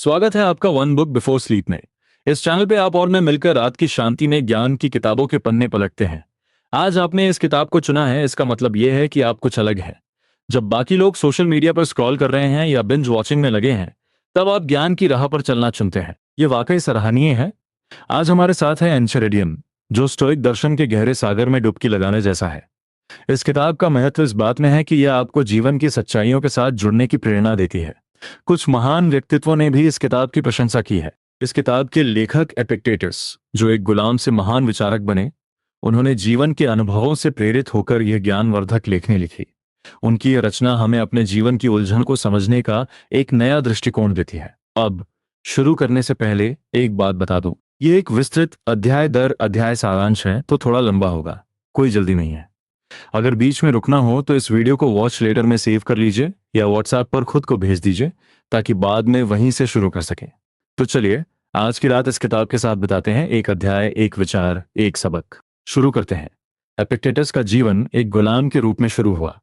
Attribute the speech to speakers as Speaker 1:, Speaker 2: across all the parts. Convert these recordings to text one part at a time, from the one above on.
Speaker 1: स्वागत है आपका वन बुक बिफोर स्लीप में। इस चैनल पे आप और मैं मिलकर रात की शांति में ज्ञान की किताबों के पन्ने पलटते हैं। आज आपने इस किताब को चुना है, इसका मतलब यह है कि आप कुछ अलग हैं। जब बाकी लोग सोशल मीडिया पर स्क्रॉल कर रहे हैं या बिंज वॉचिंग में लगे हैं, तब आप ज्ञान की राह पर चलना चुनते हैं। ये वाकई सराहनीय है। आज हमारे साथ है एंचेरेडियम, जो स्टोइक दर्शन के गहरे सागर में डुबकी लगाने जैसा है। इस किताब का महत्व इस बात में है कि यह आपको जीवन की सच्चाइयों के साथ जुड़ने की प्रेरणा देती है। कुछ महान व्यक्तित्वों ने भी इस किताब की प्रशंसा की है। इस किताब के लेखक एपिक्टेटस, जो एक गुलाम से महान विचारक बने, उन्होंने जीवन के अनुभवों से प्रेरित होकर यह ज्ञानवर्धक लेखनी लिखी। उनकी यह रचना हमें अपने जीवन की उलझन को समझने का एक नया दृष्टिकोण देती है। अब शुरू करने से पहले एक बात बता दूं, ये एक विस्तृत अध्याय दर अध्याय सारांश है, तो थोड़ा लंबा होगा। कोई जल्दी नहीं है। अगर बीच में रुकना हो तो इस वीडियो को वॉच लेटर में सेव कर लीजिए या व्हाट्सएप पर खुद को भेज दीजिए, ताकि बाद में वहीं से शुरू कर सकें। तो चलिए आज की रात इस किताब के साथ बिताते हैं। एक अध्याय, एक विचार, एक सबक। शुरू करते हैं। एपिक्टेटस का जीवन एक गुलाम के रूप में शुरू हुआ,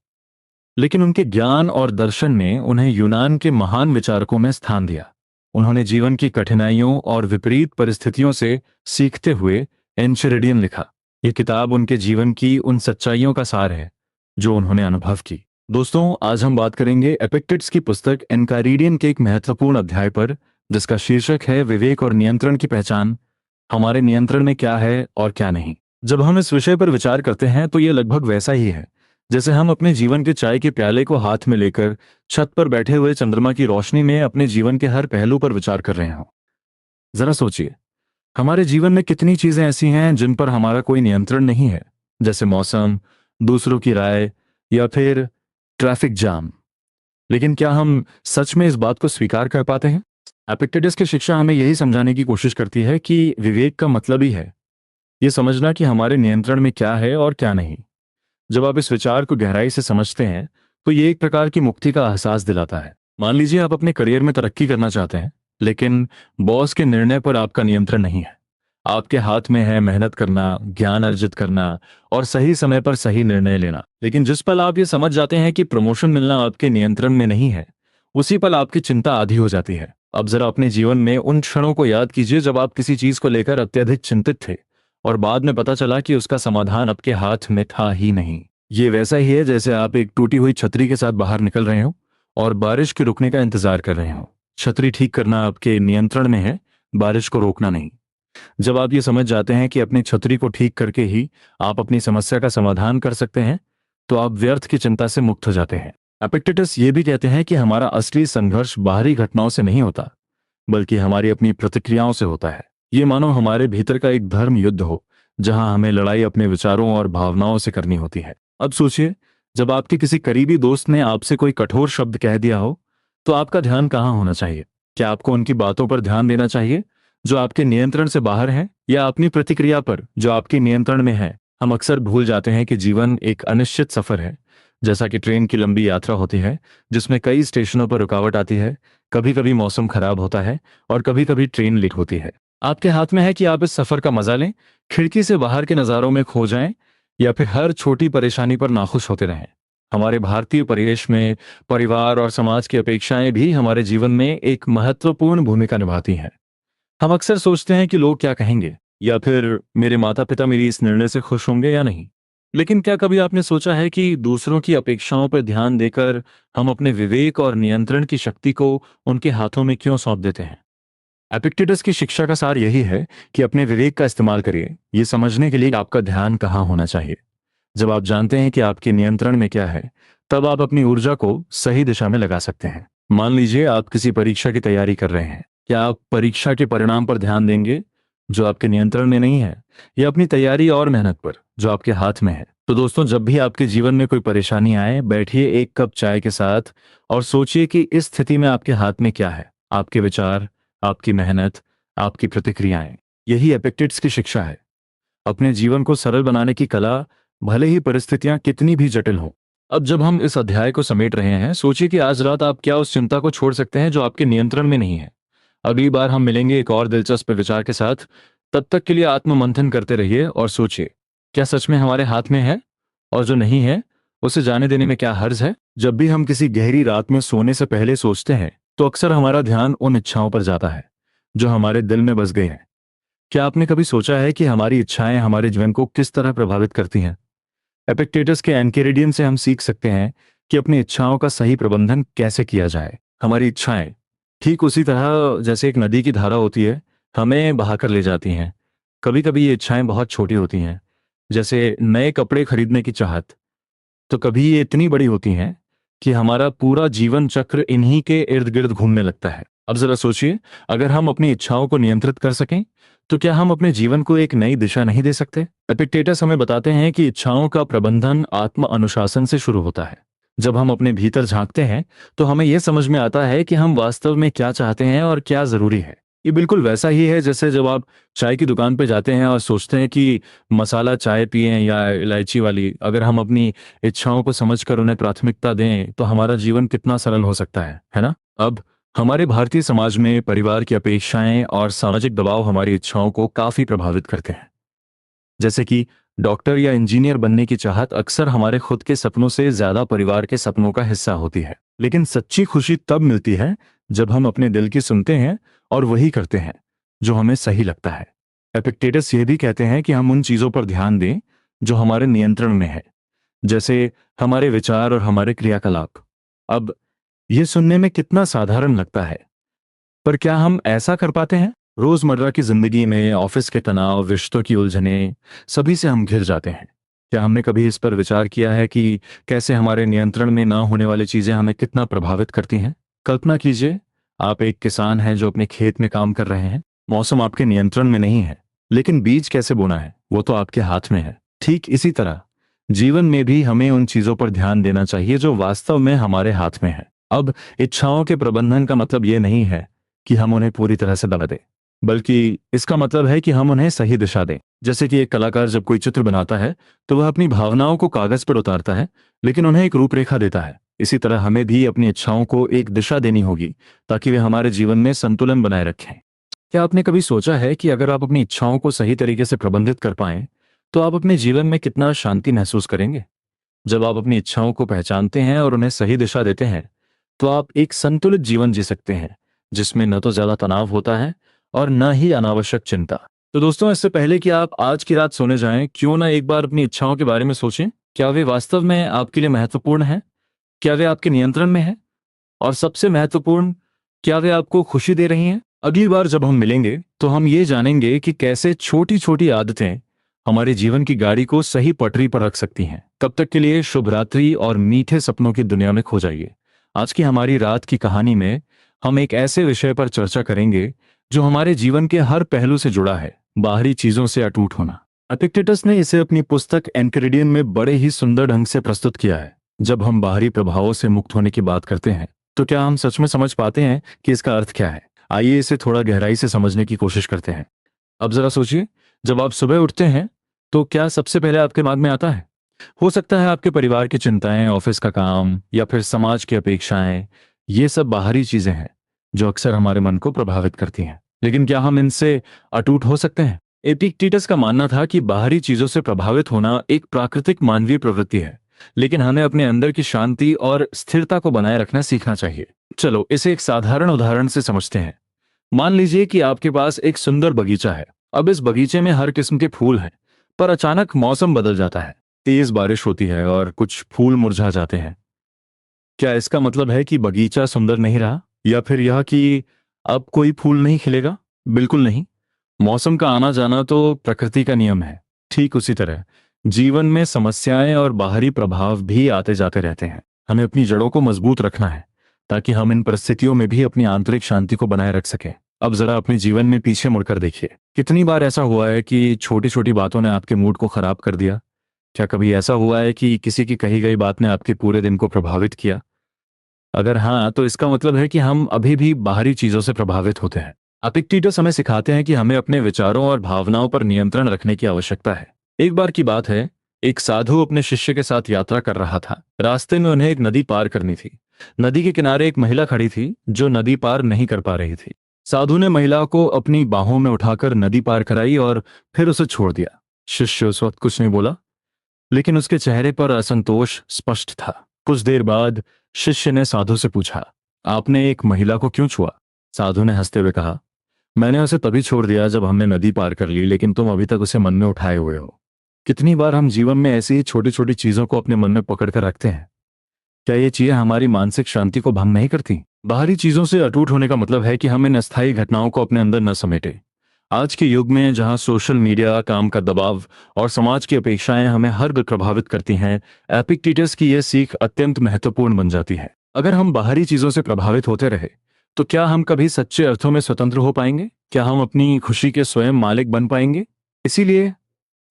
Speaker 1: लेकिन उनके ज्ञान और दर्शन ने उन्हें यूनान के महान विचारकों में स्थान दिया। उन्होंने जीवन की कठिनाइयों और विपरीत परिस्थितियों से सीखते हुए एंचेरेडियम लिखा। यह किताब उनके जीवन की उन सच्चाइयों का सार है जो उन्होंने अनुभव की। दोस्तों, आज हम बात करेंगे एपिक्टेटस की पुस्तक एनकाइरिडियन के एक महत्वपूर्ण अध्याय पर, जिसका शीर्षक है विवेक और नियंत्रण की पहचान। हमारे नियंत्रण में क्या है और क्या नहीं। जब हम इस विषय पर विचार करते हैं तो यह लगभग वैसा ही है जैसे हम अपने जीवन के चाय के प्याले को हाथ में लेकर छत पर बैठे हुए चंद्रमा की रोशनी में अपने जीवन के हर पहलू पर विचार कर रहे हों। जरा सोचिए, हमारे जीवन में कितनी चीजें ऐसी हैं जिन पर हमारा कोई नियंत्रण नहीं है, जैसे मौसम, दूसरों की राय या फिर ट्रैफिक जाम। लेकिन क्या हम सच में इस बात को स्वीकार कर पाते हैं? एपिक्टेटस की शिक्षा हमें यही समझाने की कोशिश करती है कि विवेक का मतलब ही है ये समझना कि हमारे नियंत्रण में क्या है और क्या नहीं। जब आप इस विचार को गहराई से समझते हैं तो ये एक प्रकार की मुक्ति का एहसास दिलाता है। मान लीजिए आप अपने करियर में तरक्की करना चाहते हैं, लेकिन बॉस के निर्णय पर आपका नियंत्रण नहीं है। आपके हाथ में है मेहनत करना, ज्ञान अर्जित करना और सही समय पर सही निर्णय लेना। लेकिन जिस पल आप ये समझ जाते हैं कि प्रमोशन मिलना आपके नियंत्रण में नहीं है, उसी पल आपकी चिंता आधी हो जाती है। अब जरा अपने जीवन में उन क्षणों को याद कीजिए जब आप किसी चीज को लेकर अत्यधिक चिंतित थे और बाद में पता चला कि उसका समाधान आपके हाथ में था ही नहीं। ये वैसा ही है जैसे आप एक टूटी हुई छतरी के साथ बाहर निकल रहे हो और बारिश के रुकने का इंतजार कर रहे हो। छतरी ठीक करना आपके नियंत्रण में है, बारिश को रोकना नहीं। जब आप ये समझ जाते हैं कि अपनी छतरी को ठीक करके ही आप अपनी समस्या का समाधान कर सकते हैं, तो आप व्यर्थ की चिंता से मुक्त हो जाते हैं। एपिक्टेटस ये भी कहते हैं कि हमारा असली संघर्ष बाहरी घटनाओं से नहीं होता, बल्कि हमारी अपनी प्रतिक्रियाओं से होता है। ये मानो हमारे भीतर का एक धर्म युद्ध हो, जहां हमें लड़ाई अपने विचारों और भावनाओं से करनी होती है। अब सोचिए, जब आपके किसी करीबी दोस्त ने आपसे कोई कठोर शब्द कह दिया हो, तो आपका ध्यान कहाँ होना चाहिए? क्या आपको उनकी बातों पर ध्यान देना चाहिए जो आपके नियंत्रण से बाहर है, या अपनी प्रतिक्रिया पर जो आपके नियंत्रण में है? हम अक्सर भूल जाते हैं कि जीवन एक अनिश्चित सफर है, जैसा कि ट्रेन की लंबी यात्रा होती है जिसमें कई स्टेशनों पर रुकावट आती है। कभी कभी मौसम खराब होता है और कभी कभी ट्रेन लेट होती है। आपके हाथ में है कि आप इस सफर का मजा लें, खिड़की से बाहर के नज़ारों में खो जाएं, या फिर हर छोटी परेशानी पर नाखुश होते रहें। हमारे भारतीय परिवेश में परिवार और समाज की अपेक्षाएं भी हमारे जीवन में एक महत्वपूर्ण भूमिका निभाती हैं। हम अक्सर सोचते हैं कि लोग क्या कहेंगे, या फिर मेरे माता पिता मेरी इस निर्णय से खुश होंगे या नहीं। लेकिन क्या कभी आपने सोचा है कि दूसरों की अपेक्षाओं पर ध्यान देकर हम अपने विवेक और नियंत्रण की शक्ति को उनके हाथों में क्यों सौंप देते हैं? एपिक्टेटस की शिक्षा का सार यही है कि अपने विवेक का इस्तेमाल करिए, ये समझने के लिए आपका ध्यान कहाँ होना चाहिए। जब आप जानते हैं कि आपके नियंत्रण में क्या है, तब आप अपनी ऊर्जा को सही दिशा में लगा सकते हैं। मान लीजिए आप किसी परीक्षा की तैयारी कर रहे हैं। क्या आप परीक्षा के परिणाम पर ध्यान देंगे जो आपके नियंत्रण में नहीं है, या अपनी तैयारी और मेहनत पर जो आपके हाथ में है? तो दोस्तों, जब भी आपके जीवन में कोई परेशानी आए, बैठिए एक कप चाय के साथ और सोचिए कि इस स्थिति में आपके हाथ में क्या है। आपके विचार, आपकी मेहनत, आपकी प्रतिक्रियाएं। यही एपिक्टेटस की शिक्षा है। अपने जीवन को सरल बनाने की कला, भले ही परिस्थितियां कितनी भी जटिल हों। अब जब हम इस अध्याय को समेट रहे हैं, सोचिए कि आज रात आप क्या उस चिंता को छोड़ सकते हैं जो आपके नियंत्रण में नहीं है। अगली बार हम मिलेंगे एक और दिलचस्प विचार के साथ। तब तक के लिए आत्ममंथन करते रहिए और सोचिए, क्या सच में हमारे हाथ में है, और जो नहीं है उसे जाने देने में क्या हर्ज है? जब भी हम किसी गहरी रात में सोने से पहले सोचते हैं तो अक्सर हमारा ध्यान उन इच्छाओं पर जाता है जो हमारे दिल में बस गई हैं। क्या आपने कभी सोचा है कि हमारी इच्छाएं हमारे जीवन को किस तरह प्रभावित करती हैं? एपिक्टेटस के एनकेरेडियन से हम सीख सकते हैं कि अपनी इच्छाओं का सही प्रबंधन कैसे किया जाए। हमारी इच्छाएं ठीक उसी तरह जैसे एक नदी की धारा होती है, हमें बहाकर ले जाती हैं। कभी कभी ये इच्छाएं बहुत छोटी होती हैं, जैसे नए कपड़े खरीदने की चाहत, तो कभी ये इतनी बड़ी होती हैं कि हमारा पूरा जीवन चक्र इन्हीं के इर्द गिर्द घूमने लगता है। अब जरा सोचिए, अगर हम अपनी इच्छाओं को नियंत्रित कर सकें तो क्या हम अपने जीवन को एक नई दिशा नहीं दे सकते? एपिक्टेटस हमें बताते हैं कि इच्छाओं का प्रबंधन आत्म अनुशासन से शुरू होता है। जब हम अपने भीतर झांकते हैं तो हमें यह समझ में आता है कि हम वास्तव में क्या चाहते हैं और क्या जरूरी है। ये बिल्कुल वैसा ही है जैसे जब आप चाय की दुकान पर जाते हैं और सोचते हैं कि मसाला चाय पिएं या इलायची वाली। अगर हम अपनी इच्छाओं को समझकर उन्हें प्राथमिकता दें तो हमारा जीवन कितना सरल हो सकता है ना? अब हमारे भारतीय समाज में परिवार की अपेक्षाएं और सामाजिक दबाव हमारी इच्छाओं को काफी प्रभावित करते हैं। जैसे कि डॉक्टर या इंजीनियर बनने की चाहत अक्सर हमारे खुद के सपनों से ज्यादा परिवार के सपनों का हिस्सा होती है। लेकिन सच्ची खुशी तब मिलती है जब हम अपने दिल की सुनते हैं और वही करते हैं जो हमें सही लगता है। एपिक्टेटस ये भी कहते हैं कि हम उन चीजों पर ध्यान दें जो हमारे नियंत्रण में है, जैसे हमारे विचार और हमारे क्रियाकलाप। अब यह सुनने में कितना साधारण लगता है, पर क्या हम ऐसा कर पाते हैं? रोजमर्रा की जिंदगी में ऑफिस के तनाव, रिश्तों की उलझनें, सभी से हम घिर जाते हैं। क्या हमने कभी इस पर विचार किया है कि कैसे हमारे नियंत्रण में ना होने वाली चीजें हमें कितना प्रभावित करती हैं? कल्पना कीजिए, आप एक किसान हैं जो अपने खेत में काम कर रहे हैं। मौसम आपके नियंत्रण में नहीं है, लेकिन बीज कैसे बोना है वो तो आपके हाथ में है। ठीक इसी तरह जीवन में भी हमें उन चीजों पर ध्यान देना चाहिए जो वास्तव में हमारे हाथ में है। अब इच्छाओं के प्रबंधन का मतलब ये नहीं है कि हम उन्हें पूरी तरह से दबा दें, बल्कि इसका मतलब है कि हम उन्हें सही दिशा दें। जैसे कि एक कलाकार जब कोई चित्र बनाता है तो वह अपनी भावनाओं को कागज पर उतारता है, लेकिन उन्हें एक रूपरेखा देता है। इसी तरह हमें भी अपनी इच्छाओं को एक दिशा देनी होगी ताकि वे हमारे जीवन में संतुलन बनाए रखें। क्या आपने कभी सोचा है कि अगर आप अपनी इच्छाओं को सही तरीके से प्रबंधित कर पाएं तो आप अपने जीवन में कितना शांति महसूस करेंगे? जब आप अपनी इच्छाओं को पहचानते हैं और उन्हें सही दिशा देते हैं तो आप एक संतुलित जीवन जी सकते हैं, जिसमें न तो ज्यादा तनाव होता है और न ही अनावश्यक चिंता। तो दोस्तों, इससे पहले कि आप आज की रात सोने जाएं, क्यों ना एक बार अपनी इच्छाओं के बारे में सोचें। क्या वे वास्तव में आपके लिए महत्वपूर्ण हैं? क्या वे आपके नियंत्रण में हैं? और सबसे महत्वपूर्ण, क्या वे आपको खुशी दे रही हैं? अगली बार जब हम मिलेंगे तो हम ये जानेंगे कि कैसे छोटी छोटी आदतें हमारे जीवन की गाड़ी को सही पटरी पर रख सकती हैं। तब तक के लिए शुभ रात्रि और मीठे सपनों की दुनिया में खो जाइए। आज की हमारी रात की कहानी में हम एक ऐसे विषय पर चर्चा करेंगे जो हमारे जीवन के हर पहलू से जुड़ा है, बाहरी चीजों से अटूट होना। एपिक्टेटस ने इसे अपनी पुस्तक एनकेरेडियन में बड़े ही सुंदर ढंग से प्रस्तुत किया है। जब हम बाहरी प्रभावों से मुक्त होने की बात करते हैं तो क्या हम सच में समझ पाते हैं कि इसका अर्थ क्या है? आइए इसे थोड़ा गहराई से समझने की कोशिश करते हैं। अब जरा सोचिए, जब आप सुबह उठते हैं तो क्या सबसे पहले आपके दिमाग में आता है? हो सकता है आपके परिवार की चिंताएं, ऑफिस का काम या फिर समाज की अपेक्षाएं। ये सब बाहरी चीजें हैं जो अक्सर हमारे मन को प्रभावित करती हैं। लेकिन क्या हम इनसे अटूट हो सकते हैं? एपिक्टेटस का मानना था कि बाहरी चीजों से प्रभावित होना एक प्राकृतिक मानवीय प्रवृत्ति है, लेकिन हमें अपने अंदर की शांति और स्थिरता को बनाए रखना सीखना चाहिए। चलो इसे एक साधारण उदाहरण से समझते हैं। मान लीजिए कि आपके पास एक सुंदर बगीचा है। अब इस बगीचे में हर किस्म के फूल हैं, पर अचानक मौसम बदल जाता है, तेज बारिश होती है और कुछ फूल मुरझा जाते हैं। क्या इसका मतलब है कि बगीचा सुंदर नहीं रहा, या फिर यह कि अब कोई फूल नहीं खिलेगा? बिल्कुल नहीं। मौसम का आना जाना तो प्रकृति का नियम है। ठीक उसी तरह जीवन में समस्याएं और बाहरी प्रभाव भी आते जाते रहते हैं। हमें अपनी जड़ों को मजबूत रखना है ताकि हम इन परिस्थितियों में भी अपनी आंतरिक शांति को बनाए रख सकें। अब जरा अपने जीवन में पीछे मुड़कर देखिए, कितनी बार ऐसा हुआ है कि छोटी छोटी बातों ने आपके मूड को खराब कर दिया? क्या कभी ऐसा हुआ है कि किसी की कही गई बात ने आपके पूरे दिन को प्रभावित किया? अगर हाँ, तो इसका मतलब है कि हम अभी भी बाहरी चीजों से प्रभावित होते हैं। एपिक्टेटस हमें सिखाते हैं कि हमें अपने विचारों और भावनाओं पर नियंत्रण रखने की आवश्यकता है। एक बार की बात है, एक साधु अपने शिष्य के साथ यात्रा कर रहा था। रास्ते में उन्हें एक नदी पार करनी थी। नदी के किनारे एक महिला खड़ी थी जो नदी पार नहीं कर पा रही थी। साधु ने महिला को अपनी बाहों में उठाकर नदी पार कराई और फिर उसे छोड़ दिया। शिष्य उस वक्त कुछ नहीं बोला, लेकिन उसके चेहरे पर असंतोष स्पष्ट था। कुछ देर बाद शिष्य ने साधु से पूछा, आपने एक महिला को क्यों छुआ? साधु ने हंसते हुए कहा, मैंने उसे तभी छोड़ दिया जब हमने नदी पार कर ली, लेकिन तुम अभी तक उसे मन में उठाए हुए हो। कितनी बार हम जीवन में ऐसी ही छोटी छोटी चीजों को अपने मन में पकड़ कर रखते हैं। क्या ये चीजें हमारी मानसिक शांति को भंग नहीं करती? बाहरी चीजों से अटूट होने का मतलब है कि हम इन अस्थायी घटनाओं को अपने अंदर न समेटे। आज के युग में जहां सोशल मीडिया, काम का दबाव और समाज की अपेक्षाएं हमें हर वक्त प्रभावित करती हैं, एपिक्टेटस की यह सीख अत्यंत महत्वपूर्ण बन जाती है। अगर हम बाहरी चीजों से प्रभावित होते रहे तो क्या हम कभी सच्चे अर्थों में स्वतंत्र हो पाएंगे? क्या हम अपनी खुशी के स्वयं मालिक बन पाएंगे? इसीलिए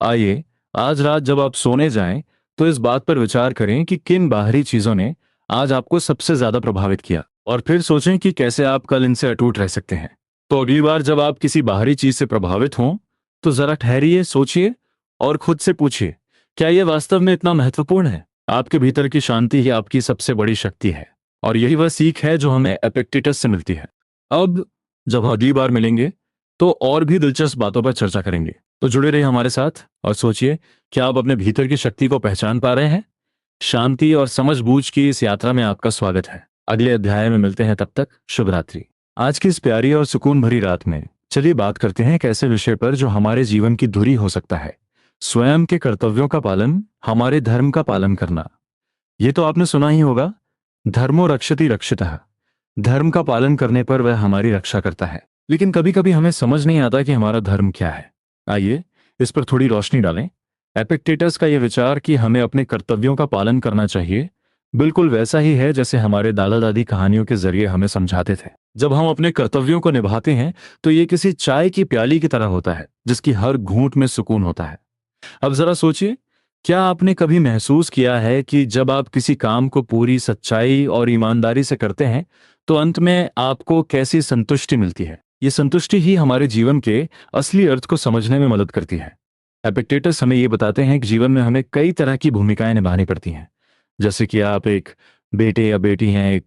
Speaker 1: आइए, आज रात जब आप सोने जाएं तो इस बात पर विचार करें कि किन बाहरी चीजों ने आज आपको सबसे ज्यादा प्रभावित किया, और फिर सोचें कि कैसे आप कल इनसे अटूट रह सकते हैं। तो अगली बार जब आप किसी बाहरी चीज से प्रभावित हों तो जरा ठहरिए, सोचिए और खुद से पूछिए, क्या यह वास्तव में इतना महत्वपूर्ण है? आपके भीतर की शांति ही आपकी सबसे बड़ी शक्ति है, और यही वह सीख है जो हमें एपिक्टेटस से मिलती है। अब जब अगली बार मिलेंगे तो और भी दिलचस्प बातों पर चर्चा करेंगे। तो जुड़े रहिए हमारे साथ और सोचिए, क्या आप अपने भीतर की शक्ति को पहचान पा रहे हैं? शांति और समझबूझ की इस यात्रा में आपका स्वागत है। अगले अध्याय में मिलते हैं, तब तक शुभ रात्रि। आज की इस प्यारी और सुकून भरी रात में चलिए बात करते हैं एक ऐसे विषय पर जो हमारे जीवन की धुरी हो सकता है, स्वयं के कर्तव्यों का पालन, हमारे धर्म का पालन करना। ये तो आपने सुना ही होगा, धर्मो रक्षति रक्षितः। धर्म का पालन करने पर वह हमारी रक्षा करता है। लेकिन कभी कभी हमें समझ नहीं आता कि हमारा धर्म क्या है। आइए इस पर थोड़ी रोशनी डालें। एपिक्टेटस का यह विचार कि हमें अपने कर्तव्यों का पालन करना चाहिए बिल्कुल वैसा ही है जैसे हमारे दादा दादी कहानियों के जरिए हमें समझाते थे। जब हम अपने कर्तव्यों को निभाते हैं तो ये किसी चाय की प्याली की तरह होता है जिसकी हर घूंट में सुकून होता है। अब जरा सोचिए, क्या आपने कभी महसूस किया है कि जब आप किसी काम को पूरी सच्चाई और ईमानदारी से करते हैं तो अंत में आपको कैसी संतुष्टि मिलती है? ये संतुष्टि ही हमारे जीवन के असली अर्थ को समझने में मदद करती है। एपिक्टेटस हमें ये बताते हैं कि जीवन में हमें कई तरह की भूमिकाएं निभानी पड़ती हैं। जैसे कि आप एक बेटे या बेटी हैं, एक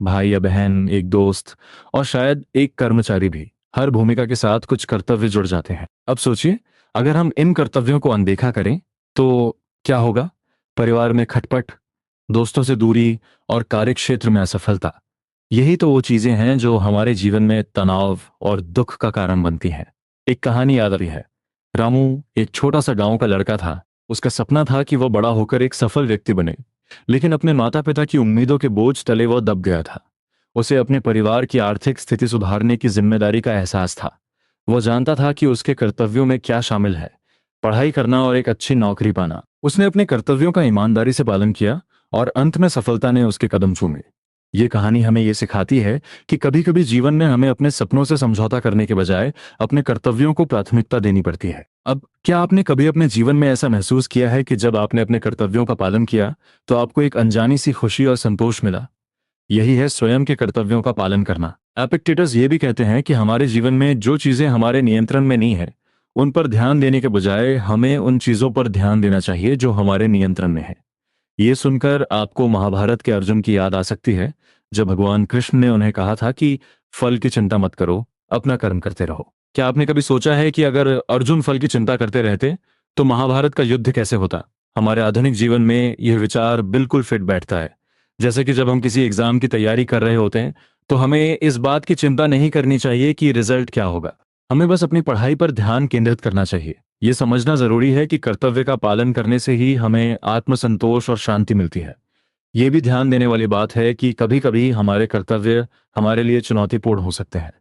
Speaker 1: भाई या बहन, एक दोस्त और शायद एक कर्मचारी भी। हर भूमिका के साथ कुछ कर्तव्य जुड़ जाते हैं। अब सोचिए, अगर हम इन कर्तव्यों को अनदेखा करें तो क्या होगा? परिवार में खटपट, दोस्तों से दूरी और कार्यक्षेत्र में असफलता। यही तो वो चीजें हैं जो हमारे जीवन में तनाव और दुख का कारण बनती हैं। एक कहानी याद आ रही है। रामू एक छोटा सा गांव का लड़का था। उसका सपना था कि वह बड़ा होकर एक सफल व्यक्ति बने, लेकिन अपने माता पिता की उम्मीदों के बोझ तले वह दब गया था। उसे अपने परिवार की आर्थिक स्थिति सुधारने की जिम्मेदारी का एहसास था। वह जानता था कि उसके कर्तव्यों में क्या शामिल है, पढ़ाई करना और एक अच्छी नौकरी पाना। उसने अपने कर्तव्यों का ईमानदारी से पालन किया और अंत में सफलता ने उसके कदम चूमे। ये कहानी हमें ये सिखाती है कि कभी कभी जीवन में हमें अपने सपनों से समझौता करने के बजाय अपने कर्तव्यों को प्राथमिकता देनी पड़ती है। अब क्या आपने कभी अपने जीवन में ऐसा महसूस किया है कि जब आपने अपने कर्तव्यों का पालन किया तो आपको एक अनजानी सी खुशी और संतोष मिला? यही है स्वयं के कर्तव्यों का पालन करना। एपिक्टेटस ये भी कहते हैं कि हमारे जीवन में जो चीजें हमारे नियंत्रण में नहीं है उन पर ध्यान देने के बजाय हमें उन चीजों पर ध्यान देना चाहिए जो हमारे नियंत्रण में है। ये सुनकर आपको महाभारत के अर्जुन की याद आ सकती है, जब भगवान कृष्ण ने उन्हें कहा था कि फल की चिंता मत करो, अपना कर्म करते रहो। क्या आपने कभी सोचा है कि अगर अर्जुन फल की चिंता करते रहते तो महाभारत का युद्ध कैसे होता? हमारे आधुनिक जीवन में यह विचार बिल्कुल फिट बैठता है। जैसे कि जब हम किसी एग्जाम की तैयारी कर रहे होते हैं तो हमें इस बात की चिंता नहीं करनी चाहिए कि रिजल्ट क्या होगा। हमें बस अपनी पढ़ाई पर ध्यान केंद्रित करना चाहिए। ये समझना जरूरी है कि कर्तव्य का पालन करने से ही हमें आत्मसंतोष और शांति मिलती है। ये भी ध्यान देने वाली बात है कि कभी कभी हमारे कर्तव्य हमारे लिए चुनौतीपूर्ण हो सकते हैं,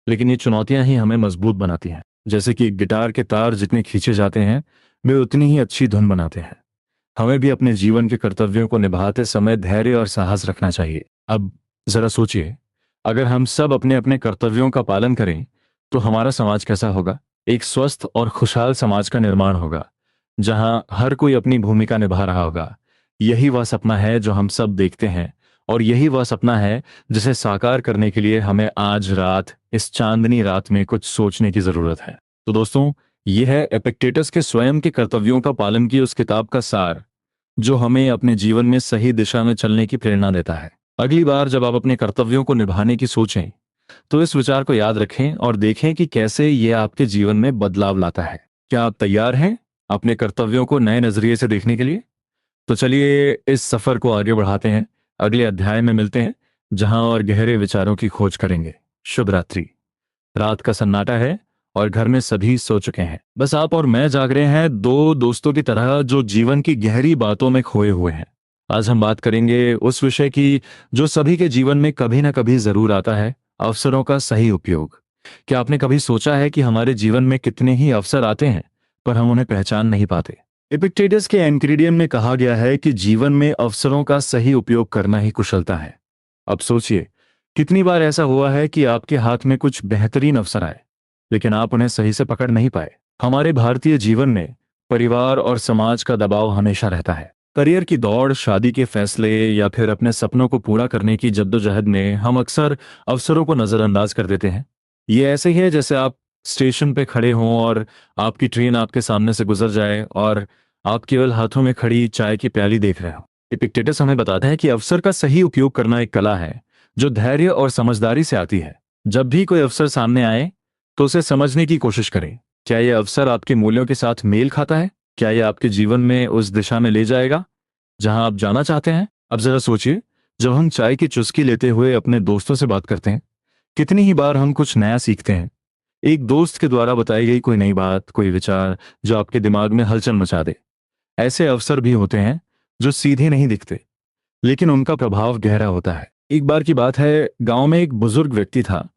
Speaker 1: लेकिन ये चुनौतियां ही हमें मजबूत बनाती हैं। जैसे कि गिटार के तार जितने खींचे जाते हैं वे उतनी ही अच्छी धुन बनाते हैं। हमें भी अपने जीवन के कर्तव्यों को निभाते समय धैर्य और साहस रखना चाहिए। अब जरा सोचिए, अगर हम सब अपने अपने कर्तव्यों का पालन करें तो हमारा समाज कैसा होगा? एक स्वस्थ और खुशहाल समाज का निर्माण होगा जहां हर कोई अपनी भूमिका निभा रहा होगा। यही वह सपना है जो हम सब देखते हैं, और यही वह सपना है जिसे साकार करने के लिए हमें आज रात, इस चांदनी रात में कुछ सोचने की जरूरत है। तो दोस्तों, यह है एपिक्टेटस के स्वयं के कर्तव्यों का पालन की उस किताब का सार जो हमें अपने जीवन में सही दिशा में चलने की प्रेरणा देता है। अगली बार जब आप अपने कर्तव्यों को निभाने की सोचें तो इस विचार को याद रखें और देखें कि कैसे यह आपके जीवन में बदलाव लाता है। क्या आप तैयार हैं अपने कर्तव्यों को नए नजरिए से देखने के लिए? तो चलिए इस सफर को आगे बढ़ाते हैं। अगले अध्याय में मिलते हैं जहां और गहरे विचारों की खोज करेंगे। शुभ रात्रि। रात का सन्नाटा है और घर में सभी सो चुके हैं, बस आप और मैं जाग रहे हैं, दो दोस्तों की तरह जो जीवन की गहरी बातों में खोए हुए हैं। आज हम बात करेंगे उस विषय की जो सभी के जीवन में कभी ना कभी जरूर आता है, अवसरों का सही उपयोग। क्या आपने कभी सोचा है कि हमारे जीवन में कितने ही अवसर आते हैं पर हम उन्हें पहचान नहीं पाते? एपिक्टेटस के एनक्रीडियम में कहा गया है कि जीवन में अवसरों का सही उपयोग करना ही कुशलता है। अब सोचिए, कितनी बार ऐसा हुआ है कि आपके हाथ में कुछ बेहतरीन अवसर आए लेकिन आप उन्हें सही से पकड़ नहीं पाए। हमारे भारतीय जीवन में परिवार और समाज का दबाव हमेशा रहता है। करियर की दौड़, शादी के फैसले या फिर अपने सपनों को पूरा करने की जद्दोजहद में हम अक्सर अवसरों को नजरअंदाज कर देते हैं। ये ऐसे ही है जैसे आप स्टेशन पे खड़े हों और आपकी ट्रेन आपके सामने से गुजर जाए और आप केवल हाथों में खड़ी चाय की प्याली देख रहे हो। एपिक्टेटस हमें बताता है कि अवसर का सही उपयोग करना एक कला है जो धैर्य और समझदारी से आती है। जब भी कोई अवसर सामने आए तो उसे समझने की कोशिश करें। क्या यह अवसर आपके मूल्यों के साथ मेल खाता है? क्या यह आपके जीवन में उस दिशा में ले जाएगा जहां आप जाना चाहते हैं? अब जरा सोचिए, जब हम चाय की चुस्की लेते हुए अपने दोस्तों से बात करते हैं, कितनी ही बार हम कुछ नया सीखते हैं। एक दोस्त के द्वारा बताई गई कोई नई बात, कोई विचार जो आपके दिमाग में हलचल मचा दे। ऐसे अवसर भी होते हैं जो सीधे नहीं दिखते लेकिन उनका प्रभाव गहरा होता है। एक बार की बात है, गांव में एक बुजुर्ग व्यक्ति था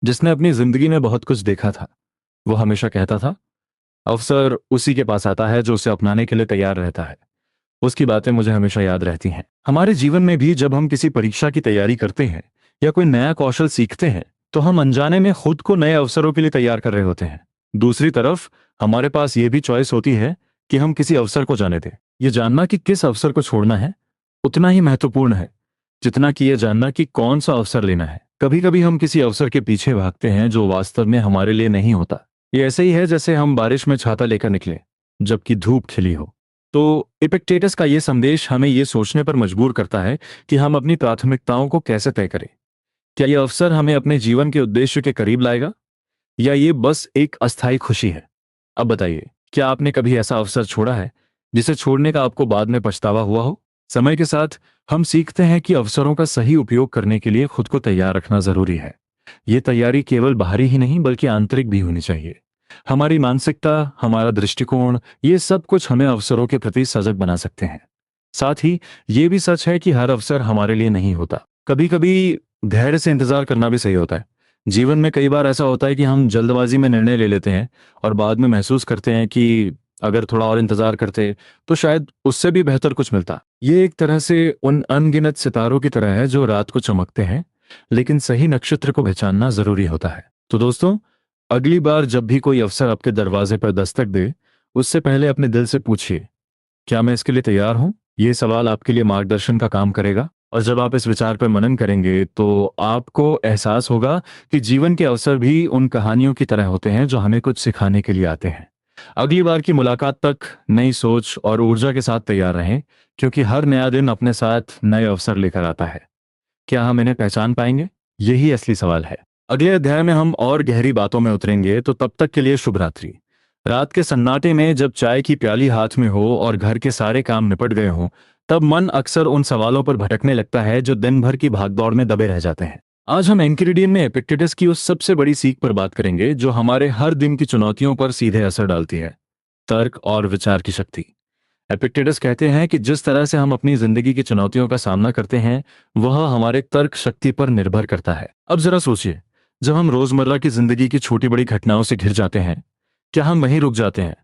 Speaker 1: जिसने अपनी जिंदगी में बहुत कुछ देखा था। वो हमेशा कहता था, अवसर उसी के पास आता है जो उसे अपनाने के लिए तैयार रहता है। उसकी बातें मुझे हमेशा याद रहती हैं। हमारे जीवन में भी जब हम किसी परीक्षा की तैयारी करते हैं या कोई नया कौशल सीखते हैं तो हम अनजाने में खुद को नए अवसरों के लिए तैयार कर रहे होते हैं। दूसरी तरफ हमारे पास ये भी चॉइस होती है कि हम किसी अवसर को जाने दें। ये जानना कि किस अवसर को छोड़ना है उतना ही महत्वपूर्ण है जितना कि यह जानना कि कौन सा अवसर लेना है। कभी कभी हम किसी अवसर के पीछे भागते हैं जो वास्तव में हमारे लिए नहीं होता। ये ऐसे ही है जैसे हम बारिश में छाता लेकर निकले जबकि धूप खिली हो। तो इपिक्टेटस का ये संदेश हमें ये सोचने पर मजबूर करता है कि हम अपनी प्राथमिकताओं को कैसे तय करें। क्या यह अवसर हमें अपने जीवन के उद्देश्य के करीब लाएगा या ये बस एक अस्थायी खुशी है? अब बताइए, क्या आपने कभी ऐसा अवसर छोड़ा है जिसे छोड़ने का आपको बाद में पछतावा हुआ हो? समय के साथ हम सीखते हैं कि अवसरों का सही उपयोग करने के लिए खुद को तैयार रखना जरूरी है। ये तैयारी केवल बाहरी ही नहीं बल्कि आंतरिक भी होनी चाहिए। हमारी मानसिकता, हमारा दृष्टिकोण, ये सब कुछ हमें अवसरों के प्रति सजग बना सकते हैं। साथ ही ये भी सच है कि हर अवसर हमारे लिए नहीं होता। कभी कभी धैर्य से इंतजार करना भी सही होता है। जीवन में कई बार ऐसा होता है कि हम जल्दबाजी में निर्णय ले लेते हैं और बाद में महसूस करते हैं कि अगर थोड़ा और इंतजार करते तो शायद उससे भी बेहतर कुछ मिलता। ये एक तरह से उन अनगिनत सितारों की तरह है जो रात को चमकते हैं लेकिन सही नक्षत्र को पहचानना जरूरी होता है। तो दोस्तों, अगली बार जब भी कोई अवसर आपके दरवाजे पर दस्तक दे, उससे पहले अपने दिल से पूछिए, क्या मैं इसके लिए तैयार हूं? ये सवाल आपके लिए मार्गदर्शन का काम करेगा और जब आप इस विचार पर मनन करेंगे तो आपको एहसास होगा कि जीवन के अवसर भी उन कहानियों की तरह होते हैं जो हमें कुछ सिखाने के लिए आते हैं। अगली बार की मुलाकात तक नई सोच और ऊर्जा के साथ तैयार रहें, क्योंकि हर नया दिन अपने साथ नए अवसर लेकर आता है। क्या हम इन्हें पहचान पाएंगे? यही असली सवाल है। अगले अध्याय में हम और गहरी बातों में उतरेंगे, तो तब तक के लिए शुभ रात्रि। रात के सन्नाटे में जब चाय की प्याली हाथ में हो और घर के सारे काम निपट गए हों, तब मन अक्सर उन सवालों पर भटकने लगता है जो दिन भर की भागदौड़ में दबे रह जाते हैं। आज हम एनक्रीडियन में एपिक्टेटस की उस सबसे बड़ी सीख पर बात करेंगे जो हमारे हर दिन की चुनौतियों पर सीधे असर डालती है, तर्क और विचार की शक्ति। एपिक्टेटस कहते हैं कि जिस तरह से हम अपनी जिंदगी की चुनौतियों का सामना करते हैं वह हमारे तर्क शक्ति पर निर्भर करता है। अब जरा सोचिए, जब हम रोजमर्रा की जिंदगी की छोटी बड़ी घटनाओं से घिर जाते हैं, क्या हम वहीं रुक जाते हैं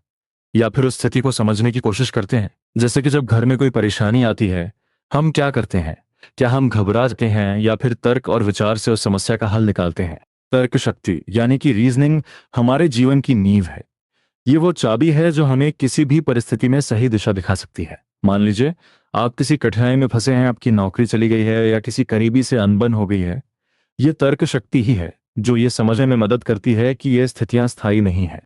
Speaker 1: या फिर उस स्थिति को समझने की कोशिश करते हैं? जैसे कि जब घर में कोई परेशानी आती है, हम क्या करते हैं? क्या हम घबरा जाते हैं या फिर तर्क और विचार से उस समस्या का हल निकालते हैं? तर्क शक्ति यानी कि रीजनिंग हमारे जीवन की नींव है। ये वो चाबी है जो हमें किसी भी परिस्थिति में सही दिशा दिखा सकती है। मान लीजिए आप किसी कठिनाई में फंसे हैं, आपकी नौकरी चली गई है या किसी करीबी से अनबन हो गई है। ये तर्क शक्ति ही है जो ये समझने में मदद करती है कि ये स्थितियां स्थायी नहीं है।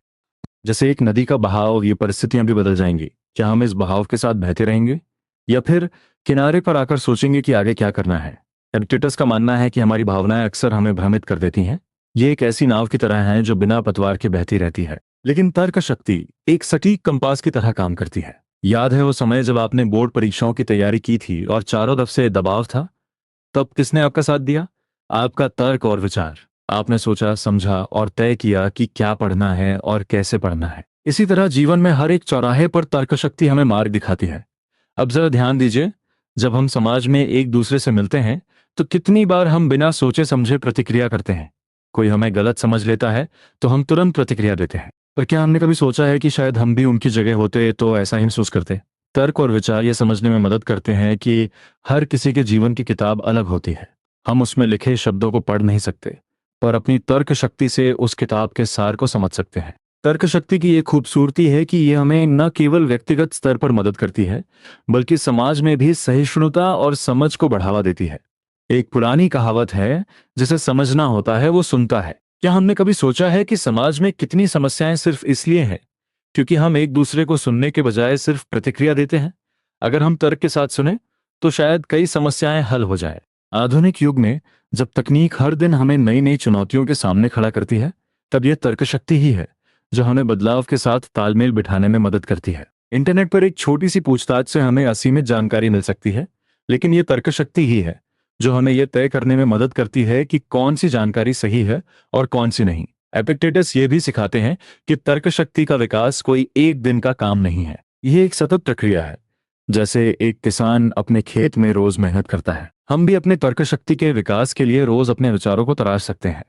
Speaker 1: जैसे एक नदी का बहाव, ये परिस्थितियां भी बदल जाएंगी। क्या हम इस बहाव के साथ बहते रहेंगे या फिर किनारे पर आकर सोचेंगे कि आगे क्या करना है? एपिक्टेटस का मानना है कि हमारी भावनाएं अक्सर हमें भ्रमित कर देती हैं। ये एक ऐसी नाव की तरह है जो बिना पतवार के बहती रहती है, लेकिन तर्क शक्ति एक सटीक कंपास की तरह काम करती है। याद है वो समय जब आपने बोर्ड परीक्षाओं की तैयारी की थी और चारों तरफ से दबाव था? तब किसने आपका साथ दिया? आपका तर्क और विचार। आपने सोचा, समझा और तय किया कि क्या पढ़ना है और कैसे पढ़ना है। इसी तरह जीवन में हर एक चौराहे पर तर्क शक्ति हमें मार्ग दिखाती है। अब जरा ध्यान दीजिए, जब हम समाज में एक दूसरे से मिलते हैं तो कितनी बार हम बिना सोचे समझे प्रतिक्रिया करते हैं। कोई हमें गलत समझ लेता है तो हम तुरंत प्रतिक्रिया देते हैं। पर क्या हमने कभी सोचा है कि शायद हम भी उनकी जगह होते तो ऐसा ही महसूस करते? तर्क और विचार ये समझने में मदद करते हैं कि हर किसी के जीवन की किताब अलग होती है। हम उसमें लिखे शब्दों को पढ़ नहीं सकते, पर अपनी तर्क शक्ति से उस किताब के सार को समझ सकते हैं। तर्क शक्ति की ये खूबसूरती है कि ये हमें न केवल व्यक्तिगत स्तर पर मदद करती है, बल्कि समाज में भी सहिष्णुता और समझ को बढ़ावा देती है। एक पुरानी कहावत है, जिसे समझना होता है वो सुनता है। क्या हमने कभी सोचा है कि समाज में कितनी समस्याएं सिर्फ इसलिए हैं क्योंकि हम एक दूसरे को सुनने के बजाय सिर्फ प्रतिक्रिया देते हैं? अगर हम तर्क के साथ सुने तो शायद कई समस्याएं हल हो जाए। आधुनिक युग में जब तकनीक हर दिन हमें नई नई चुनौतियों के सामने खड़ा करती है, तब यह तर्क शक्ति ही है जो हमें बदलाव के साथ तालमेल बिठाने में मदद करती है। इंटरनेट पर एक छोटी सी पूछताछ से हमें असीमित जानकारी मिल सकती है, लेकिन यह तर्क शक्ति ही है जो हमें यह तय करने में मदद करती है कि कौन सी जानकारी सही है और कौन सी नहीं। एपिक्टेटस ये भी सिखाते हैं कि तर्क शक्ति का विकास कोई एक दिन का काम नहीं है, यह एक सतत प्रक्रिया है। जैसे एक किसान अपने खेत में रोज मेहनत करता है, हम भी अपने तर्क शक्ति के विकास के लिए रोज अपने विचारों को तराश सकते हैं।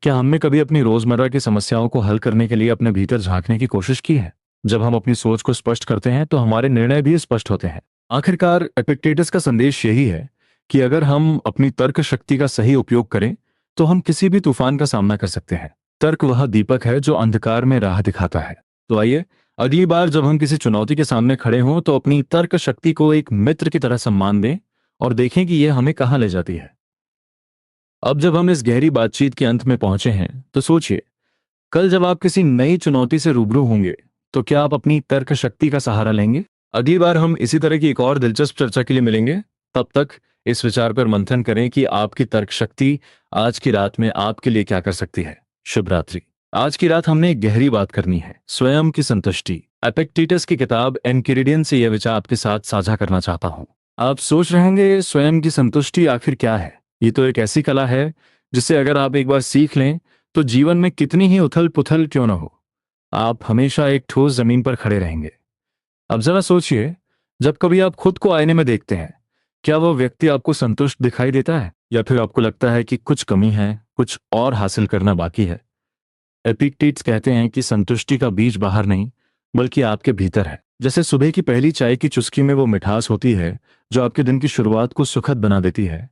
Speaker 1: क्या हमने कभी अपनी रोजमर्रा की समस्याओं को हल करने के लिए अपने भीतर झांकने की कोशिश की है? जब हम अपनी सोच को स्पष्ट करते हैं तो हमारे निर्णय भी स्पष्ट होते हैं। आखिरकार एपिक्टेटस का संदेश यही है कि अगर हम अपनी तर्क शक्ति का सही उपयोग करें तो हम किसी भी तूफान का सामना कर सकते हैं। तर्क वह दीपक है जो अंधकार में राह दिखाता है। तो आइए, अगली बार जब हम किसी चुनौती के सामने खड़े हों तो अपनी तर्क शक्ति को एक मित्र की तरह सम्मान दें और देखें कि यह हमें कहाँ ले जाती है। अब जब हम इस गहरी बातचीत के अंत में पहुंचे हैं तो सोचिए, कल जब आप किसी नई चुनौती से रूबरू होंगे तो क्या आप अपनी तर्क शक्ति का सहारा लेंगे? अगली बार हम इसी तरह की एक और दिलचस्प चर्चा के लिए मिलेंगे। तब तक इस विचार पर मंथन करें कि आपकी तर्क शक्ति आज की रात में आपके लिए क्या कर सकती है। शुभ रात्रि। आज की रात हमने एक गहरी बात करनी है, स्वयं की संतुष्टि। एपिक्टेटस की किताब एनकिरिडियन से यह विचार आपके साथ साझा करना चाहता हूं। आप सोच रहे होंगे, स्वयं की संतुष्टि आखिर क्या है? ये तो एक ऐसी कला है जिसे अगर आप एक बार सीख लें तो जीवन में कितनी ही उथल पुथल क्यों न हो, आप हमेशा एक ठोस जमीन पर खड़े रहेंगे। अब जरा सोचिए, जब कभी आप खुद को आईने में देखते हैं, क्या वो व्यक्ति आपको संतुष्ट दिखाई देता है या फिर आपको लगता है कि कुछ कमी है, कुछ और हासिल करना बाकी है? एपिक्टेट्स कहते हैं कि संतुष्टि का बीज बाहर नहीं बल्कि आपके भीतर है। जैसे सुबह की पहली चाय की चुस्की में वो मिठास होती है जो आपके दिन की शुरुआत को सुखद बना देती है,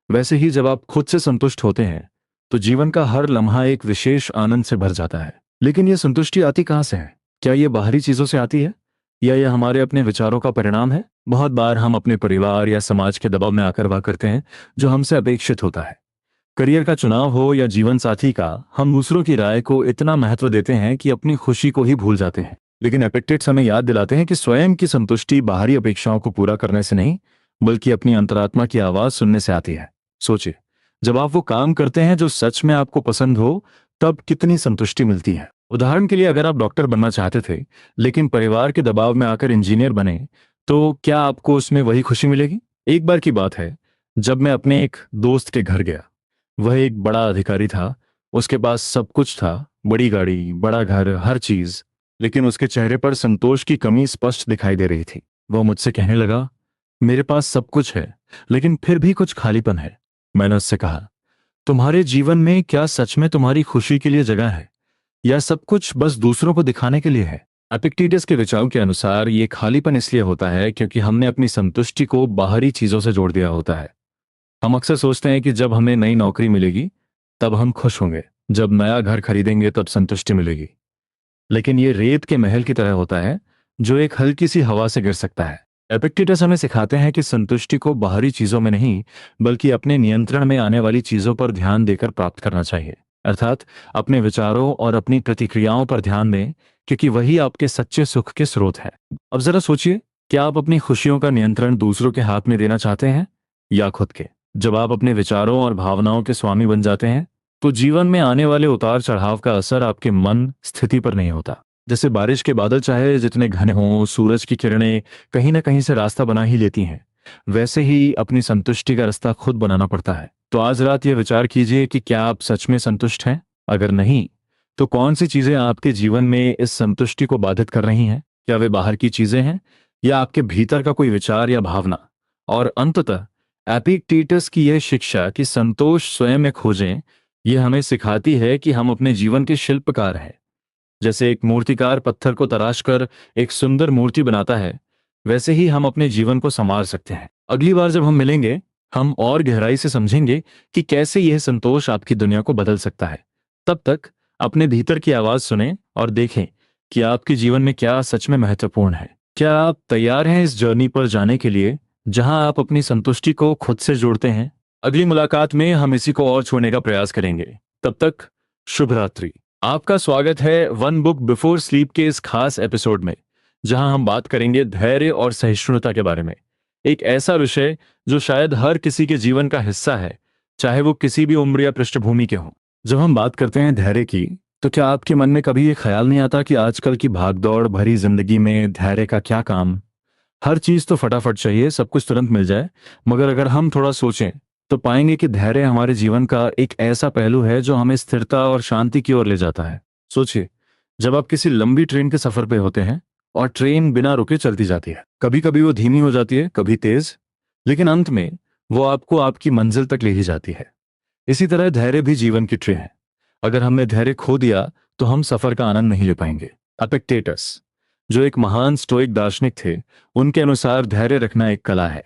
Speaker 1: वैसे ही जब आप खुद से संतुष्ट होते हैं तो जीवन का हर लम्हा एक विशेष आनंद से भर जाता है। लेकिन यह संतुष्टि आती कहाँ से है? क्या यह बाहरी चीजों से आती है या यह हमारे अपने विचारों का परिणाम है? बहुत बार हम अपने परिवार या समाज के दबाव में आकर वह करते हैं जो हमसे अपेक्षित होता है। करियर का चुनाव हो या जीवन साथी का, हम दूसरों की राय को इतना महत्व देते हैं कि अपनी खुशी को ही भूल जाते हैं। लेकिन एपिक्टेट्स हमें याद दिलाते हैं कि स्वयं की संतुष्टि बाहरी अपेक्षाओं को पूरा करने से नहीं बल्कि अपनी अंतरात्मा की आवाज सुनने से आती है। सोचिए, जब आप वो काम करते हैं जो सच में आपको पसंद हो, तब कितनी संतुष्टि मिलती है। उदाहरण के लिए, अगर आप डॉक्टर बनना चाहते थे लेकिन परिवार के दबाव में आकर इंजीनियर बने, तो क्या आपको उसमें वही खुशी मिलेगी? एक बार की बात है, जब मैं अपने एक दोस्त के घर गया। वह एक बड़ा अधिकारी था, उसके पास सब कुछ था, बड़ी गाड़ी, बड़ा घर, हर चीज, लेकिन उसके चेहरे पर संतोष की कमी स्पष्ट दिखाई दे रही थी। वह मुझसे कहने लगा, मेरे पास सब कुछ है लेकिन फिर भी कुछ खालीपन है। मैंने उससे कहा, तुम्हारे जीवन में क्या सच में तुम्हारी खुशी के लिए जगह है या सब कुछ बस दूसरों को दिखाने के लिए है? एपिक्टेटस के विचारों के अनुसार ये खालीपन इसलिए होता है क्योंकि हमने अपनी संतुष्टि को बाहरी चीजों से जोड़ दिया होता है। हम अक्सर सोचते हैं कि जब हमें नई नौकरी मिलेगी तब हम खुश होंगे, जब नया घर खरीदेंगे तब संतुष्टि मिलेगी। लेकिन ये रेत के महल की तरह होता है जो एक हल्की सी हवा से गिर सकता है। एपिक्टेटस हमें सिखाते हैं कि संतुष्टि को बाहरी चीजों में नहीं बल्कि अपने नियंत्रण में आने वाली चीजों पर ध्यान देकर प्राप्त करना चाहिए। अर्थात अपने विचारों और अपनी प्रतिक्रियाओं पर ध्यान दें क्योंकि वही आपके सच्चे सुख के स्रोत है। अब जरा सोचिए, क्या आप अपनी खुशियों का नियंत्रण दूसरों के हाथ में देना चाहते हैं या खुद के? जब आप अपने विचारों और भावनाओं के स्वामी बन जाते हैं तो जीवन में आने वाले उतार चढ़ाव का असर आपके मन स्थिति पर नहीं होता। जैसे बारिश के बादल चाहे जितने घने हों, सूरज की किरणें कहीं ना कहीं से रास्ता बना ही लेती हैं, वैसे ही अपनी संतुष्टि का रास्ता खुद बनाना पड़ता है। तो आज रात ये विचार कीजिए कि क्या आप सच में संतुष्ट हैं? अगर नहीं, तो कौन सी चीजें आपके जीवन में इस संतुष्टि को बाधित कर रही हैं? क्या वे बाहर की चीजें हैं या आपके भीतर का कोई विचार या भावना? और अंततः एपिक्टेटस की यह शिक्षा कि संतोष स्वयं में खोजें, यह हमें सिखाती है कि हम अपने जीवन के शिल्पकार हैं। जैसे एक मूर्तिकार पत्थर को तराश कर एक सुंदर मूर्ति बनाता है, वैसे ही हम अपने जीवन को संवार सकते हैं। अगली बार जब हम मिलेंगे, हम और गहराई से समझेंगे कि कैसे यह संतोष आपकी दुनिया को बदल सकता है। तब तक अपने भीतर की आवाज सुनें और देखें कि आपके जीवन में क्या सच में महत्वपूर्ण है। क्या आप तैयार हैं इस जर्नी पर जाने के लिए, जहां आप अपनी संतुष्टि को खुद से जोड़ते हैं? अगली मुलाकात में हम इसी को और छूने का प्रयास करेंगे। तब तक शुभ रात्रि। आपका स्वागत है वन बुक बिफोर स्लीप के इस खास एपिसोड में, जहां हम बात करेंगे धैर्य और सहिष्णुता के बारे में। एक ऐसा विषय जो शायद हर किसी के जीवन का हिस्सा है, चाहे वो किसी भी उम्र या पृष्ठभूमि के हों। जब हम बात करते हैं धैर्य की, तो क्या आपके मन में कभी ये ख्याल नहीं आता कि आजकल की भागदौड़ भरी जिंदगी में धैर्य का क्या काम? हर चीज तो फटाफट चाहिए, सब कुछ तुरंत मिल जाए। मगर अगर हम थोड़ा सोचें, तो पाएंगे कि धैर्य हमारे जीवन का एक ऐसा पहलू है जो हमें स्थिरता और शांति की ओर ले जाता है। सोचिए, जब आप किसी लंबी ट्रेन के सफर पे होते हैं और ट्रेन बिना रुके चलती जाती है, कभी कभी वो धीमी हो जाती है, कभी तेज, लेकिन अंत में वो आपको आपकी मंजिल तक ले ही जाती है। इसी तरह धैर्य भी जीवन की ट्रेन है। अगर हमने धैर्य खो दिया, तो हम सफर का आनंद नहीं ले पाएंगे। एपिक्टेटस, जो एक महान स्टोइक दार्शनिक थे, उनके अनुसार धैर्य रखना एक कला है।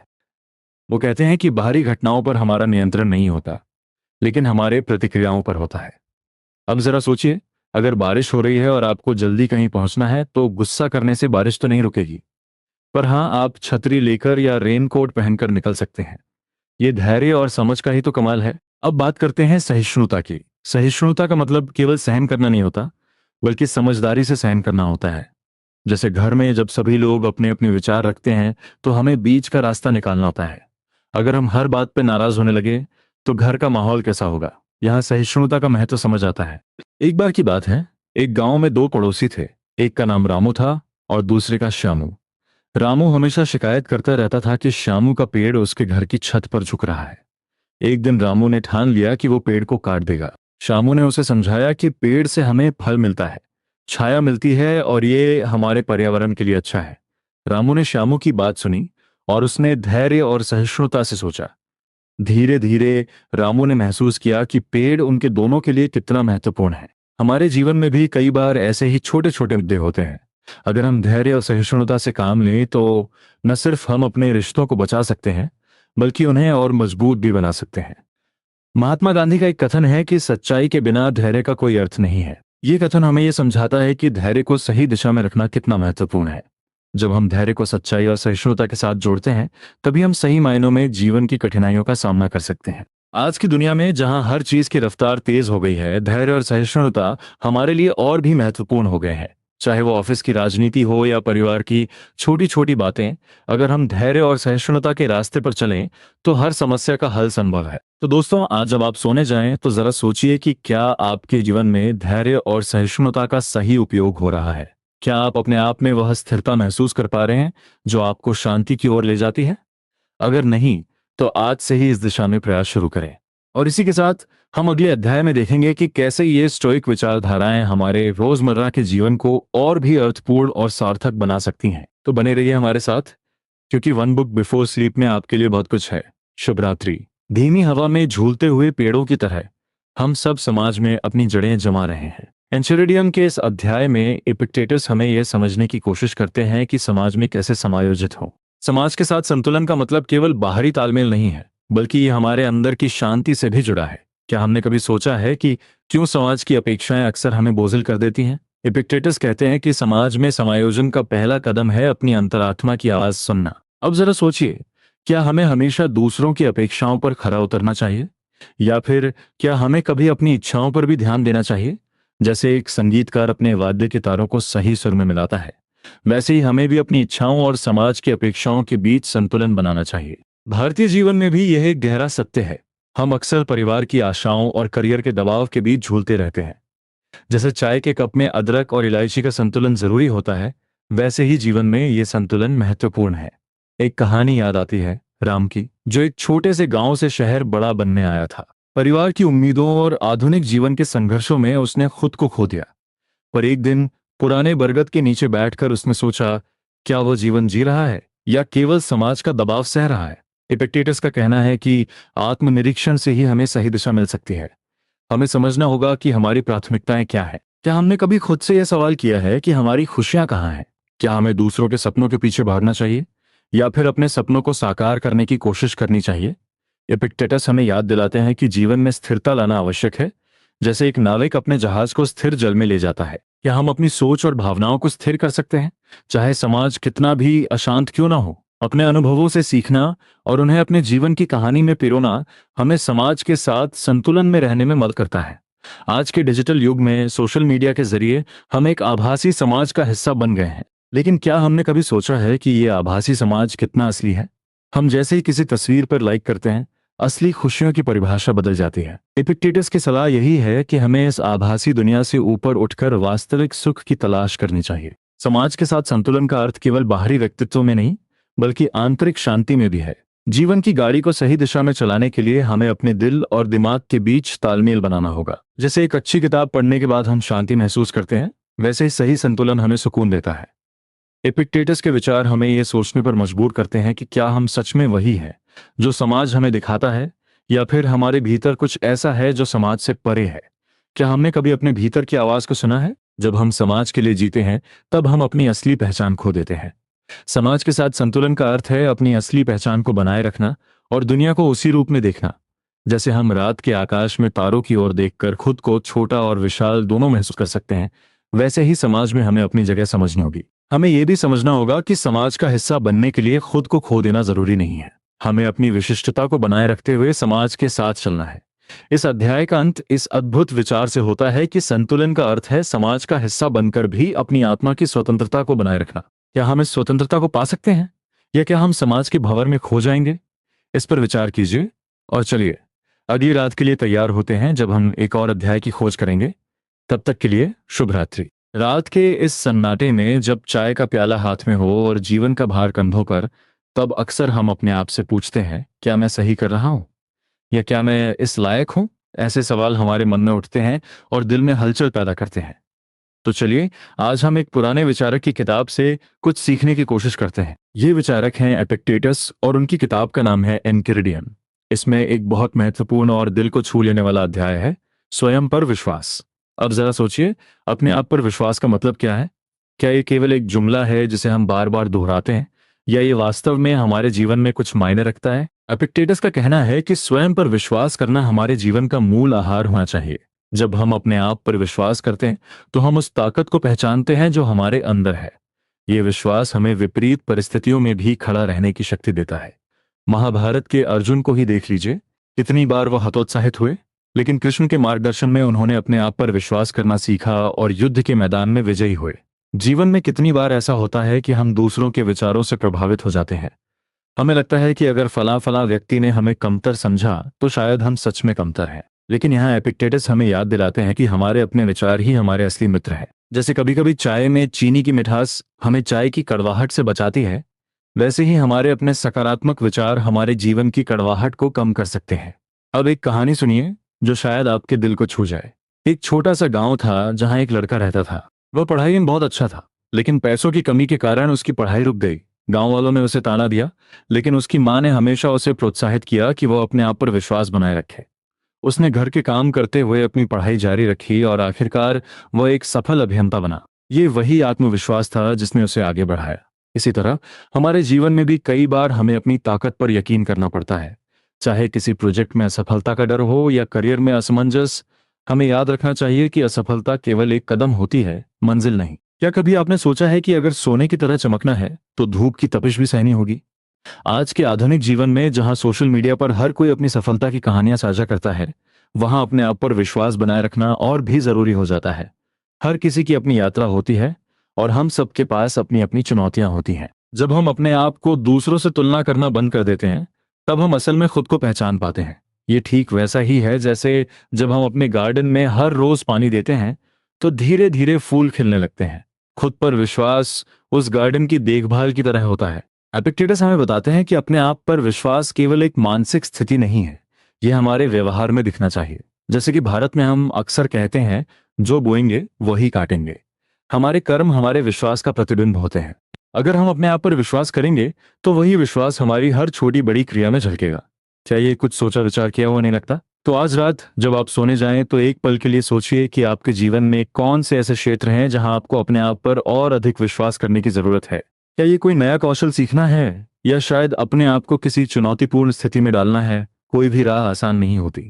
Speaker 1: वो कहते हैं कि बाहरी घटनाओं पर हमारा नियंत्रण नहीं होता, लेकिन हमारे प्रतिक्रियाओं पर होता है। अब जरा सोचिए, अगर बारिश हो रही है और आपको जल्दी कहीं पहुंचना है, तो गुस्सा करने से बारिश तो नहीं रुकेगी, पर हाँ, आप छतरी लेकर या रेनकोट पहनकर निकल सकते हैं। ये धैर्य और समझ का ही तो कमाल है। अब बात करते हैं सहिष्णुता की। सहिष्णुता का मतलब केवल सहन करना नहीं होता, बल्कि समझदारी से सहन करना होता है। जैसे घर में जब सभी लोग अपने अपने विचार रखते हैं, तो हमें बीच का रास्ता निकालना होता है। अगर हम हर बात पे नाराज होने लगे, तो घर का माहौल कैसा होगा? यहाँ सहिष्णुता का महत्व समझ आता है। एक बार की बात है, एक गांव में दो पड़ोसी थे। एक का नाम रामू था और दूसरे का श्यामू। रामू हमेशा शिकायत करता रहता था कि श्यामू का पेड़ उसके घर की छत पर झुक रहा है। एक दिन रामू ने ठान लिया कि वो पेड़ को काट देगा। श्यामू ने उसे समझाया कि पेड़ से हमें फल मिलता है, छाया मिलती है और ये हमारे पर्यावरण के लिए अच्छा है। रामू ने श्यामू की बात सुनी और उसने धैर्य और सहिष्णुता से सोचा। धीरे धीरे रामू ने महसूस किया कि पेड़ उनके दोनों के लिए कितना महत्वपूर्ण है। हमारे जीवन में भी कई बार ऐसे ही छोटे छोटे मुद्दे होते हैं। अगर हम धैर्य और सहिष्णुता से काम लें, तो न सिर्फ हम अपने रिश्तों को बचा सकते हैं, बल्कि उन्हें और मजबूत भी बना सकते हैं। महात्मा गांधी का एक कथन है कि सच्चाई के बिना धैर्य का कोई अर्थ नहीं है। ये कथन हमें यह समझाता है कि धैर्य को सही दिशा में रखना कितना महत्वपूर्ण है। जब हम धैर्य को सच्चाई और सहिष्णुता के साथ जोड़ते हैं, तभी हम सही मायनों में जीवन की कठिनाइयों का सामना कर सकते हैं। आज की दुनिया में जहां हर चीज की रफ्तार तेज हो गई है, धैर्य और सहिष्णुता हमारे लिए और भी महत्वपूर्ण हो गए हैं। चाहे वो ऑफिस की राजनीति हो या परिवार की छोटी छोटी बातें, अगर हम धैर्य और सहिष्णुता के रास्ते पर चलें, तो हर समस्या का हल संभव है। तो दोस्तों, आज जब आप सोने जाएं, तो जरा सोचिए कि क्या आपके जीवन में धैर्य और सहिष्णुता का सही उपयोग हो रहा है। क्या आप अपने आप में वह स्थिरता महसूस कर पा रहे हैं जो आपको शांति की ओर ले जाती है? अगर नहीं, तो आज से ही इस दिशा में प्रयास शुरू करें। और इसी के साथ हम अगले अध्याय में देखेंगे कि कैसे ये स्टोइक विचारधाराएं हमारे रोजमर्रा के जीवन को और भी अर्थपूर्ण और सार्थक बना सकती हैं। तो बने रहिए हमारे साथ, क्योंकि वन बुक बिफोर स्लीप में आपके लिए बहुत कुछ है। शुभ रात्रि। धीमी हवा में झूलते हुए पेड़ों की तरह हम सब समाज में अपनी जड़ें जमा रहे हैं। एंचेरिडियम के इस अध्याय में एपिक्टेटस हमें यह समझने की कोशिश करते हैं कि समाज में कैसे समायोजित हो। समाज के साथ संतुलन का मतलब केवल बाहरी तालमेल नहीं है, बल्कि ये हमारे अंदर की शांति से भी जुड़ा है। क्या हमने कभी सोचा है कि क्यों समाज की अपेक्षाएं अक्सर हमें बोझिल कर देती हैं? एपिक्टेटस कहते हैं कि समाज में समायोजन का पहला कदम है अपनी अंतरात्मा की आवाज सुनना। अब जरा सोचिए, क्या हमें हमेशा दूसरों की अपेक्षाओं पर खरा उतरना चाहिए, या फिर क्या हमें कभी अपनी इच्छाओं पर भी ध्यान देना चाहिए? जैसे एक संगीतकार अपने वाद्य के तारों को सही सुर में मिलाता है, वैसे ही हमें भी अपनी इच्छाओं और समाज की अपेक्षाओं के बीच संतुलन बनाना चाहिए। भारतीय जीवन में भी यह एक गहरा सत्य है। हम अक्सर परिवार की आशाओं और करियर के दबाव के बीच झूलते रहते हैं। जैसे चाय के कप में अदरक और इलायची का संतुलन जरूरी होता है, वैसे ही जीवन में यह संतुलन महत्वपूर्ण है। एक कहानी याद आती है। राम की, जो एक छोटे से गांव से शहर बड़ा बनने आया था। परिवार की उम्मीदों और आधुनिक जीवन के संघर्षों में उसने खुद को खो दिया। पर एक दिन पुराने बरगद के नीचे बैठकर उसने सोचा, क्या वो जीवन जी रहा है या केवल समाज का दबाव सह रहा है। एपिक्टेटस का कहना है कि आत्मनिरीक्षण से ही हमें सही दिशा मिल सकती है। हमें समझना होगा कि हमारी प्राथमिकताएं क्या है। क्या हमने कभी खुद से यह सवाल किया है कि हमारी खुशियां कहाँ हैं? क्या हमें दूसरों के सपनों के पीछे भागना चाहिए या फिर अपने सपनों को साकार करने की कोशिश करनी चाहिए? एपिक्टेटस हमें याद दिलाते हैं कि जीवन में स्थिरता लाना आवश्यक है, जैसे एक नाविक अपने जहाज को स्थिर जल में ले जाता है। क्या हम अपनी सोच और भावनाओं को स्थिर कर सकते हैं, चाहे समाज कितना भी अशांत क्यों ना हो? अपने अनुभवों से सीखना और उन्हें अपने जीवन की कहानी में पिरोना हमें समाज के साथ संतुलन में रहने में मदद करता है। आज के डिजिटल युग में सोशल मीडिया के जरिए हम एक आभासी समाज का हिस्सा बन गए हैं, लेकिन क्या हमने कभी सोचा है कि ये आभासी समाज कितना असली है? हम जैसे ही किसी तस्वीर पर लाइक करते हैं, असली खुशियों की परिभाषा बदल जाती है। एपिक्टेटस की सलाह यही है कि हमें इस आभासी दुनिया से ऊपर उठकर वास्तविक सुख की तलाश करनी चाहिए। समाज के साथ संतुलन का अर्थ केवल बाहरी व्यक्तित्व में नहीं, बल्कि आंतरिक शांति में भी है। जीवन की गाड़ी को सही दिशा में चलाने के लिए हमें अपने दिल और दिमाग के बीच तालमेल बनाना होगा। जैसे एक अच्छी किताब पढ़ने के बाद हम शांति महसूस करते हैं, वैसे ही सही संतुलन हमें सुकून देता है। एपिक्टेटस के विचार हमें ये सोचने पर मजबूर करते हैं कि क्या हम सच में वही हैं जो समाज हमें दिखाता है, या फिर हमारे भीतर कुछ ऐसा है जो समाज से परे है। क्या हमने कभी अपने भीतर की आवाज को सुना है? जब हम समाज के लिए जीते हैं, तब हम अपनी असली पहचान खो देते हैं। समाज के साथ संतुलन का अर्थ है अपनी असली पहचान को बनाए रखना और दुनिया को उसी रूप में देखना। जैसे हम रात के आकाश में तारों की ओर देखकर खुद को छोटा और विशाल दोनों महसूस कर सकते हैं, वैसे ही समाज में हमें अपनी जगह समझनी होगी। हमें यह भी समझना होगा कि समाज का हिस्सा बनने के लिए खुद को खो देना जरूरी नहीं है। हमें अपनी विशिष्टता को बनाए रखते हुए समाज के साथ चलना है। इस अध्याय का अंत इस अद्भुत विचार से होता है कि संतुलन का अर्थ है समाज का हिस्सा बनकर भी अपनी आत्मा की स्वतंत्रता को बनाए रखना। क्या हम इस स्वतंत्रता को पा सकते हैं, या क्या हम समाज के भंवर में खो जाएंगे? इस पर विचार कीजिए और चलिए अगली रात के लिए तैयार होते हैं, जब हम एक और अध्याय की खोज करेंगे। तब तक के लिए शुभ रात्रि। रात के इस सन्नाटे में जब चाय का प्याला हाथ में हो और जीवन का भार कंधों पर, तब अक्सर हम अपने आप से पूछते हैं, क्या मैं सही कर रहा हूं, या क्या मैं इस लायक हूं? ऐसे सवाल हमारे मन में उठते हैं और दिल में हलचल पैदा करते हैं। तो चलिए आज हम एक पुराने विचारक की किताब से कुछ सीखने की कोशिश करते हैं। ये विचारक हैं एपिक्टेटस और उनकी किताब का नाम है एनकिरिडियन। इसमें एक बहुत महत्वपूर्ण और दिल को छू लेने वाला अध्याय है, स्वयं पर विश्वास। अब जरा सोचिए, अपने आप पर विश्वास का मतलब क्या है? क्या ये केवल एक जुमला है जिसे हम बार बार दोहराते हैं, या ये वास्तव में हमारे जीवन में कुछ मायने रखता है? एपिक्टेटस का कहना है कि स्वयं पर विश्वास करना हमारे जीवन का मूल आहार होना चाहिए। जब हम अपने आप पर विश्वास करते हैं तो हम उस ताकत को पहचानते हैं जो हमारे अंदर है। ये विश्वास हमें विपरीत परिस्थितियों में भी खड़ा रहने की शक्ति देता है। महाभारत के अर्जुन को ही देख लीजिए, कितनी बार वह हतोत्साहित हुए, लेकिन कृष्ण के मार्गदर्शन में उन्होंने अपने आप पर विश्वास करना सीखा और युद्ध के मैदान में विजयी हुए। जीवन में कितनी बार ऐसा होता है कि हम दूसरों के विचारों से प्रभावित हो जाते हैं। हमें लगता है कि अगर फला फला व्यक्ति ने हमें कमतर समझा तो शायद हम सच में कमतर हैं। लेकिन यहाँ एपिक्टेटस हमें याद दिलाते हैं कि हमारे अपने विचार ही हमारे असली मित्र हैं। जैसे कभी कभी चाय में चीनी की मिठास हमें चाय की कड़वाहट से बचाती है, वैसे ही हमारे अपने सकारात्मक विचार हमारे जीवन की कड़वाहट को कम कर सकते हैं। अब एक कहानी सुनिए जो शायद आपके दिल को छू जाए। एक छोटा सा गांव था जहां एक लड़का रहता था। वह पढ़ाई में बहुत अच्छा था, लेकिन पैसों की कमी के कारण उसकी पढ़ाई रुक गई। गांव वालों ने उसे ताना दिया, लेकिन उसकी मां ने हमेशा उसे प्रोत्साहित किया कि वह अपने आप पर विश्वास बनाए रखे। उसने घर के काम करते हुए अपनी पढ़ाई जारी रखी और आखिरकार वह एक सफल अभियंता बना। ये वही आत्मविश्वास था जिसने उसे आगे बढ़ाया। इसी तरह हमारे जीवन में भी कई बार हमें अपनी ताकत पर यकीन करना पड़ता है। चाहे किसी प्रोजेक्ट में असफलता का डर हो या करियर में असमंजस, हमें याद रखना चाहिए कि असफलता केवल एक कदम होती है, मंजिल नहीं। क्या कभी आपने सोचा है कि अगर सोने की तरह चमकना है तो धूप की तपिश भी सहनी होगी? आज के आधुनिक जीवन में जहां सोशल मीडिया पर हर कोई अपनी सफलता की कहानियां साझा करता है, वहां अपने आप पर विश्वास बनाए रखना और भी जरूरी हो जाता है। हर किसी की अपनी यात्रा होती है और हम सबके पास अपनी अपनी चुनौतियां होती हैं। जब हम अपने आप को दूसरों से तुलना करना बंद कर देते हैं, तब हम असल में खुद को पहचान पाते हैं। ये ठीक वैसा ही है जैसे जब हम अपने गार्डन में हर रोज पानी देते हैं तो धीरे धीरे फूल खिलने लगते हैं। खुद पर विश्वास उस गार्डन की देखभाल की तरह होता है। एपिक्टेटस हमें बताते हैं कि अपने आप पर विश्वास केवल एक मानसिक स्थिति नहीं है, यह हमारे व्यवहार में दिखना चाहिए। जैसे कि भारत में हम अक्सर कहते हैं, जो बोएंगे वही काटेंगे। हमारे कर्म हमारे विश्वास का प्रतिबिंब होते हैं। अगर हम अपने आप पर विश्वास करेंगे तो वही विश्वास हमारी हर छोटी बड़ी क्रिया में झलकेगा। क्या ये कुछ सोचा विचार किया हुआ नहीं लगता? तो आज रात जब आप सोने जाएं तो एक पल के लिए सोचिए कि आपके जीवन में कौन से ऐसे क्षेत्र हैं जहां आपको अपने आप पर और अधिक विश्वास करने की जरूरत है। क्या ये कोई नया कौशल सीखना है, या शायद अपने आप को किसी चुनौतीपूर्ण स्थिति में डालना है? कोई भी राह आसान नहीं होती,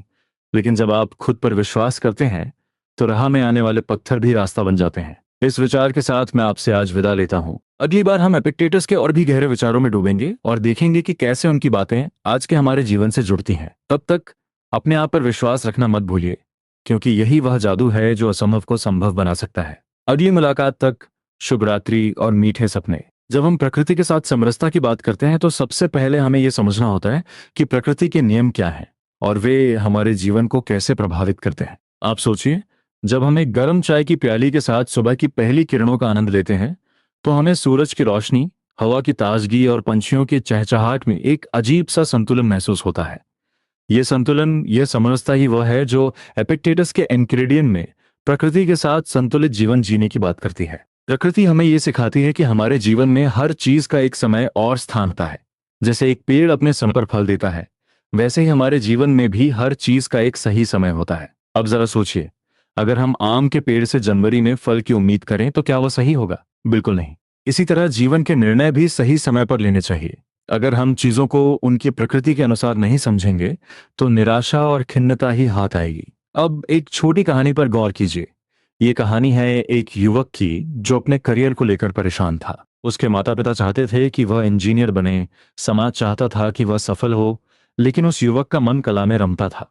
Speaker 1: लेकिन जब आप खुद पर विश्वास करते हैं तो राह में आने वाले पत्थर भी रास्ता बन जाते हैं। इस विचार के साथ मैं आपसे आज विदा लेता हूं। अगली बार हम एपिक्टेटस के और भी गहरे विचारों में डूबेंगे और देखेंगे कि कैसे उनकी बातें आज के हमारे जीवन से जुड़ती हैं। तब तक अपने आप पर विश्वास रखना मत भूलिए, क्योंकि यही वह जादू है जो असंभव को संभव बना सकता है। अगली मुलाकात तक शुभ रात्रि और मीठे सपने। जब हम प्रकृति के साथ समरसता की बात करते हैं तो सबसे पहले हमें यह समझना होता है कि प्रकृति के नियम क्या हैं और वे हमारे जीवन को कैसे प्रभावित करते हैं। आप सोचिए, जब हम एक गर्म चाय की प्याली के साथ सुबह की पहली किरणों का आनंद लेते हैं तो हमें सूरज की रोशनी, हवा की ताजगी और पंछियों की चहचहाहट में एक अजीब सा संतुलन महसूस होता है। ये संतुलन, ये समरसता ही वह है जो एपिक्टेटस के एनक्रेडियन में प्रकृति के साथ संतुलित जीवन जीने की बात करती है। प्रकृति हमें ये सिखाती है कि हमारे जीवन में हर चीज का एक समय और स्थान होता है। जैसे एक पेड़ अपने समय पर फल देता है, वैसे ही हमारे जीवन में भी हर चीज का एक सही समय होता है। अब जरा सोचिए, अगर हम आम के पेड़ से जनवरी में फल की उम्मीद करें तो क्या वह सही होगा? बिल्कुल नहीं। इसी तरह जीवन के निर्णय भी सही समय पर लेने चाहिए। अगर हम चीजों को उनकी प्रकृति के अनुसार नहीं समझेंगे तो निराशा और खिन्नता ही हाथ आएगी। अब एक छोटी कहानी पर गौर कीजिए। ये कहानी है एक युवक की जो अपने करियर को लेकर परेशान था। उसके माता पिता चाहते थे कि वह इंजीनियर बने, समाज चाहता था कि वह सफल हो, लेकिन उस युवक का मन कला में रमता था।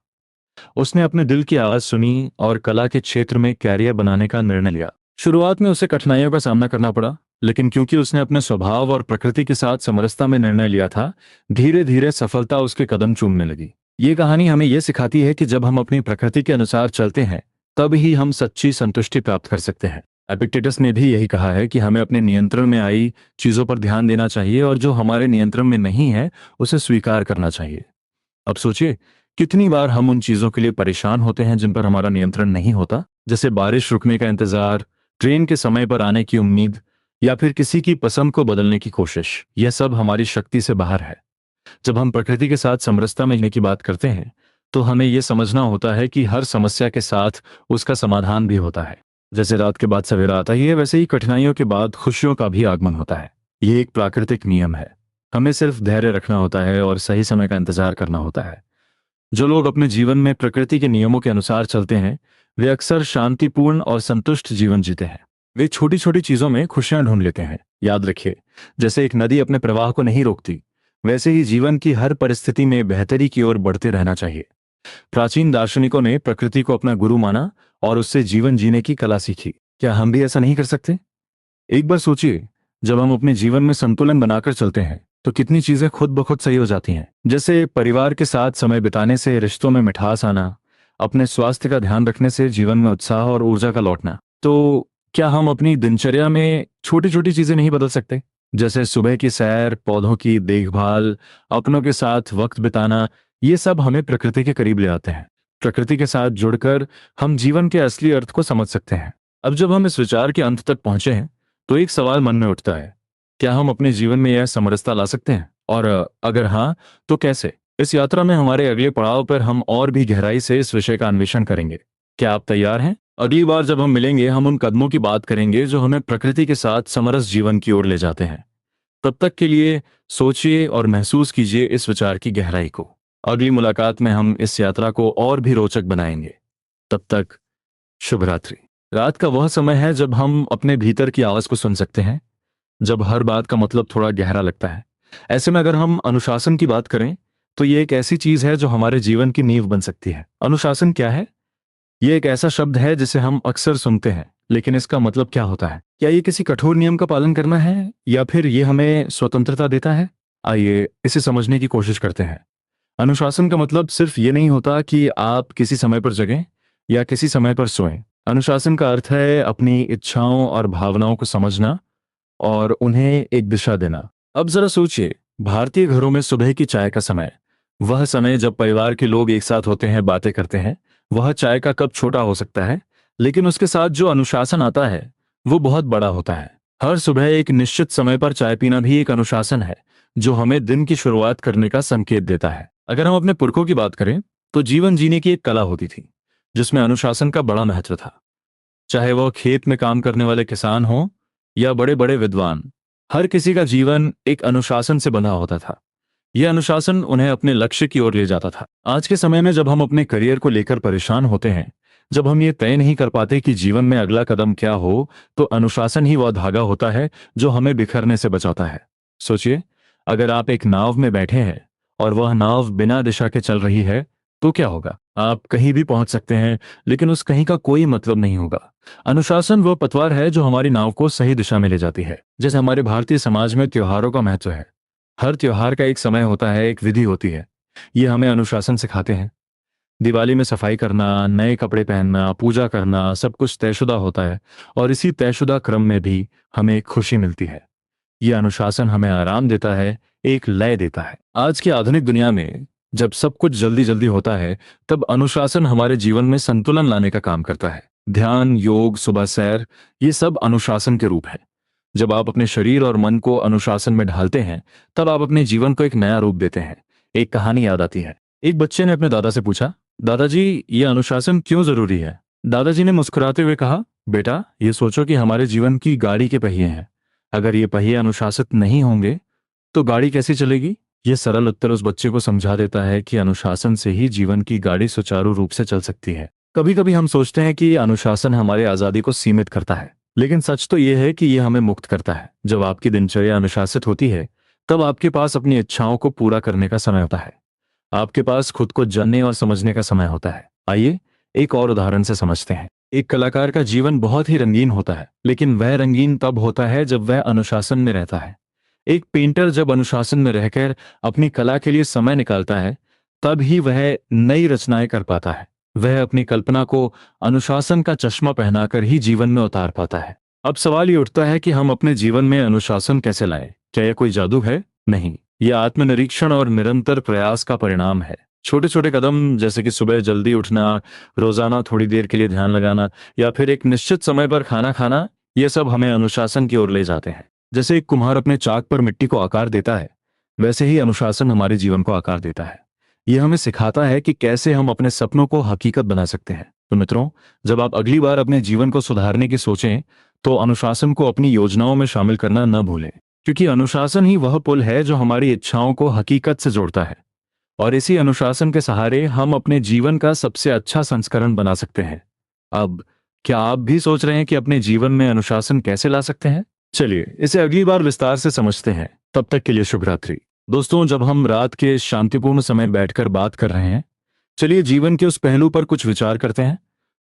Speaker 1: उसने अपने दिल की आवाज सुनी और कला के क्षेत्र में कैरियर बनाने का निर्णय लिया। शुरुआत में उसे कठिनाइयों का सामना करना पड़ा, लेकिन क्योंकि उसने अपने स्वभाव और प्रकृति के साथ समरसता में निर्णय लिया था, धीरे धीरे सफलता उसके कदम चूमने लगी। ये कहानी हमें यह सिखाती है कि जब हम अपनी प्रकृति के अनुसार चलते हैं तब ही हम सच्ची संतुष्टि प्राप्त कर सकते हैं। एपिक्टेटस ने भी यही कहा है कि हमें अपने नियंत्रण में आई चीजों पर ध्यान देना चाहिए और जो हमारे नियंत्रण में नहीं है उसे स्वीकार करना चाहिए। अब सोचिए, कितनी बार हम उन चीजों के लिए परेशान होते हैं जिन पर हमारा नियंत्रण नहीं होता, जैसे बारिश रुकने का इंतजार, ट्रेन के समय पर आने की उम्मीद, या फिर किसी की पसंद को बदलने की कोशिश। यह सब हमारी शक्ति से बाहर है। जब हम प्रकृति के साथ समरसता में रहने की बात करते हैं तो हमें यह समझना होता है कि हर समस्या के साथ उसका समाधान भी होता है। जैसे रात के बाद सवेरा आता ही है, वैसे ही कठिनाइयों के बाद खुशियों का भी आगमन होता है। ये एक प्राकृतिक नियम है। हमें सिर्फ धैर्य रखना होता है और सही समय का इंतजार करना होता है। जो लोग अपने जीवन में प्रकृति के नियमों के अनुसार चलते हैं वे अक्सर शांतिपूर्ण और संतुष्ट जीवन जीते हैं। वे छोटी छोटी चीजों में खुशियां ढूंढ लेते हैं। याद रखिए, जैसे एक नदी अपने प्रवाह को नहीं रोकती, वैसे ही जीवन की हर परिस्थिति में बेहतरी की ओर बढ़ते रहना चाहिए। प्राचीन दार्शनिकों ने प्रकृति को अपना गुरु माना और उससे जीवन जीने की कला सीखी। क्या हम भी ऐसा नहीं कर सकते? एक बार सोचिए, जब हम अपने जीवन में संतुलन बनाकर चलते हैं तो कितनी चीजें खुद ब खुद सही हो जाती हैं। जैसे परिवार के साथ समय बिताने से रिश्तों में मिठास आना, अपने स्वास्थ्य का ध्यान रखने से जीवन में उत्साह और ऊर्जा का लौटना। तो क्या हम अपनी दिनचर्या में छोटी छोटी चीजें नहीं बदल सकते? जैसे सुबह की सैर, पौधों की देखभाल, अपनों के साथ वक्त बिताना। ये सब हमें प्रकृति के करीब ले आते हैं। प्रकृति के साथ जुड़कर हम जीवन के असली अर्थ को समझ सकते हैं। अब जब हम इस विचार के अंत तक पहुंचे हैं तो एक सवाल मन में उठता है, क्या हम अपने जीवन में यह समरसता ला सकते हैं? और अगर हाँ, तो कैसे? इस यात्रा में हमारे अगले पड़ाव पर हम और भी गहराई से इस विषय का अन्वेषण करेंगे। क्या आप तैयार हैं? अगली बार जब हम मिलेंगे हम उन कदमों की बात करेंगे जो हमें प्रकृति के साथ समरस जीवन की ओर ले जाते हैं। तब तक के लिए सोचिए और महसूस कीजिए इस विचार की गहराई को। अगली मुलाकात में हम इस यात्रा को और भी रोचक बनाएंगे। तब तक शुभ रात्रि। रात का वह समय है जब हम अपने भीतर की आवाज को सुन सकते हैं, जब हर बात का मतलब थोड़ा गहरा लगता है। ऐसे में अगर हम अनुशासन की बात करें तो ये एक ऐसी चीज है जो हमारे जीवन की नींव बन सकती है। अनुशासन क्या है? ये एक ऐसा शब्द है जिसे हम अक्सर सुनते हैं, लेकिन इसका मतलब क्या होता है? क्या ये किसी कठोर नियम का पालन करना है या फिर ये हमें स्वतंत्रता देता है? आइए इसे समझने की कोशिश करते हैं। अनुशासन का मतलब सिर्फ ये नहीं होता कि आप किसी समय पर जगें या किसी समय पर सोएं। अनुशासन का अर्थ है अपनी इच्छाओं और भावनाओं को समझना और उन्हें एक दिशा देना। अब जरा सोचिए, भारतीय घरों में सुबह की चाय का समय, वह समय जब परिवार के लोग एक साथ होते हैं, बातें करते हैं। वह चाय का कप छोटा हो सकता है, लेकिन उसके साथ जो अनुशासन आता है वो बहुत बड़ा होता है। हर सुबह एक निश्चित समय पर चाय पीना भी एक अनुशासन है, जो हमें दिन की शुरुआत करने का संकेत देता है। अगर हम अपने पुरखों की बात करें, तो जीवन जीने की एक कला होती थी, जिसमें अनुशासन का बड़ा महत्व था। चाहे वह खेत में काम करने वाले किसान हो या बड़े बड़े विद्वान, हर किसी का जीवन एक अनुशासन से बंधा होता था। यह अनुशासन उन्हें अपने लक्ष्य की ओर ले जाता था। आज के समय में जब हम अपने करियर को लेकर परेशान होते हैं, जब हम ये तय नहीं कर पाते कि जीवन में अगला कदम क्या हो, तो अनुशासन ही वह धागा होता है जो हमें बिखरने से बचाता है। सोचिए, अगर आप एक नाव में बैठे हैं और वह नाव बिना दिशा के चल रही है, तो क्या होगा? आप कहीं भी पहुंच सकते हैं, लेकिन उस कहीं का कोई मतलब नहीं होगा। अनुशासन वह पतवार है जो हमारी नाव को सही दिशा में ले जाती है। जैसे हमारे भारतीय समाज में त्योहारों का महत्व है। हर त्योहार का एक समय होता है, एक विधि होती है। ये हमें अनुशासन सिखाते हैं। दिवाली में सफाई करना, नए कपड़े पहनना, पूजा करना, सब कुछ तयशुदा होता है, और इसी तयशुदा क्रम में भी हमें एक खुशी मिलती है। यह अनुशासन हमें आराम देता है, एक लय देता है। आज की आधुनिक दुनिया में जब सब कुछ जल्दी जल्दी होता है, तब अनुशासन हमारे जीवन में संतुलन लाने का काम करता है। ध्यान, योग, सुबह सैर, ये सब अनुशासन के रूप है। जब आप अपने शरीर और मन को अनुशासन में ढालते हैं, तब आप अपने जीवन को एक नया रूप देते हैं। एक कहानी याद आती है। एक बच्चे ने अपने दादा से पूछा, दादाजी, ये अनुशासन क्यों जरूरी है? दादाजी ने मुस्कुराते हुए कहा, बेटा, ये सोचो कि हमारे जीवन की गाड़ी के पहिए हैं। अगर ये पहिए अनुशासित नहीं होंगे, तो गाड़ी कैसे चलेगी? यह सरल उत्तर उस बच्चे को समझा देता है कि अनुशासन से ही जीवन की गाड़ी सुचारू रूप से चल सकती है। कभी कभी हम सोचते हैं कि अनुशासन हमारी आजादी को सीमित करता है, लेकिन सच तो यह है कि यह हमें मुक्त करता है। जब आपकी दिनचर्या अनुशासित होती है, तब आपके पास अपनी इच्छाओं को पूरा करने का समय होता है। आपके पास खुद को जानने और समझने का समय होता है। आइए एक और उदाहरण से समझते हैं। एक कलाकार का जीवन बहुत ही रंगीन होता है, लेकिन वह रंगीन तब होता है जब वह अनुशासन में रहता है। एक पेंटर जब अनुशासन में रहकर अपनी कला के लिए समय निकालता है, तब ही वह नई रचनाएं कर पाता है। वह अपनी कल्पना को अनुशासन का चश्मा पहनाकर ही जीवन में उतार पाता है। अब सवाल ये उठता है कि हम अपने जीवन में अनुशासन कैसे लाएं? क्या यह कोई जादू है? नहीं, यह आत्मनिरीक्षण और निरंतर प्रयास का परिणाम है। छोटे छोटे कदम, जैसे कि सुबह जल्दी उठना, रोजाना थोड़ी देर के लिए ध्यान लगाना, या फिर एक निश्चित समय पर खाना खाना, यह सब हमें अनुशासन की ओर ले जाते हैं। जैसे एक कुम्हार अपने चाक पर मिट्टी को आकार देता है, वैसे ही अनुशासन हमारे जीवन को आकार देता है। यह हमें सिखाता है कि कैसे हम अपने सपनों को हकीकत बना सकते हैं। तो मित्रों, जब आप अगली बार अपने जीवन को सुधारने की सोचें, तो अनुशासन को अपनी योजनाओं में शामिल करना न भूलें, क्योंकि अनुशासन ही वह पुल है जो हमारी इच्छाओं को हकीकत से जोड़ता है। और इसी अनुशासन के सहारे हम अपने जीवन का सबसे अच्छा संस्करण बना सकते हैं। अब क्या आप भी सोच रहे हैं कि अपने जीवन में अनुशासन कैसे ला सकते हैं? चलिए इसे अगली बार विस्तार से समझते हैं। तब तक के लिए शुभ रात्रि। दोस्तों, जब हम रात के शांतिपूर्ण समय बैठकर बात कर रहे हैं, चलिए जीवन के उस पहलू पर कुछ विचार करते हैं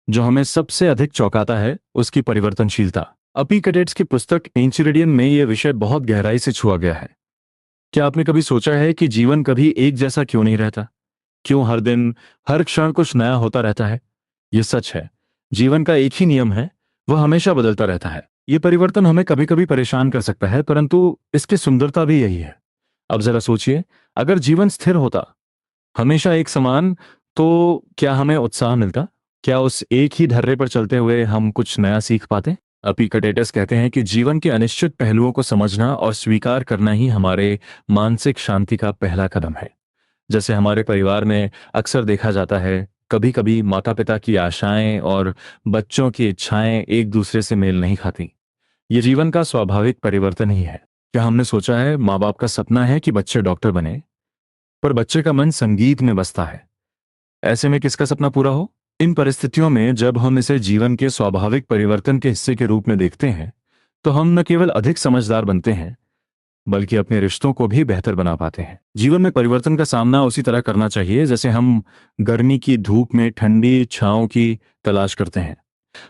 Speaker 1: जो हमें सबसे अधिक चौंकाता है, उसकी परिवर्तनशीलता। एपिक्टेटस की पुस्तक एंचिरिडियन में यह विषय बहुत गहराई से छुआ गया है। क्या आपने कभी सोचा है कि जीवन कभी एक जैसा क्यों नहीं रहता? क्यों हर दिन, हर क्षण कुछ नया होता रहता है? यह सच है, जीवन का एक ही नियम है, वह हमेशा बदलता रहता है। ये परिवर्तन हमें कभी कभी परेशान कर सकता है, परंतु इसकी सुंदरता भी यही है। अब जरा सोचिए, अगर जीवन स्थिर होता, हमेशा एक समान, तो क्या हमें उत्साह मिलता? क्या उस एक ही ढर्रे पर चलते हुए हम कुछ नया सीख पाते? एपिक्टेटस कहते हैं कि जीवन के अनिश्चित पहलुओं को समझना और स्वीकार करना ही हमारे मानसिक शांति का पहला कदम है। जैसे हमारे परिवार में अक्सर देखा जाता है, कभी कभी माता पिता की आशाएं और बच्चों की इच्छाएं एक दूसरे से मेल नहीं खाती। ये जीवन का स्वाभाविक परिवर्तन ही है। क्या हमने सोचा है, माँ बाप का सपना है कि बच्चे डॉक्टर बने, पर बच्चे का मन संगीत में बसता है। ऐसे में किसका सपना पूरा हो? इन परिस्थितियों में जब हम इसे जीवन के स्वाभाविक परिवर्तन के हिस्से के रूप में देखते हैं, तो हम न केवल अधिक समझदार बनते हैं, बल्कि अपने रिश्तों को भी बेहतर बना पाते हैं। जीवन में परिवर्तन का सामना उसी तरह करना चाहिए जैसे हम गर्मी की धूप में ठंडी छांव की तलाश करते हैं।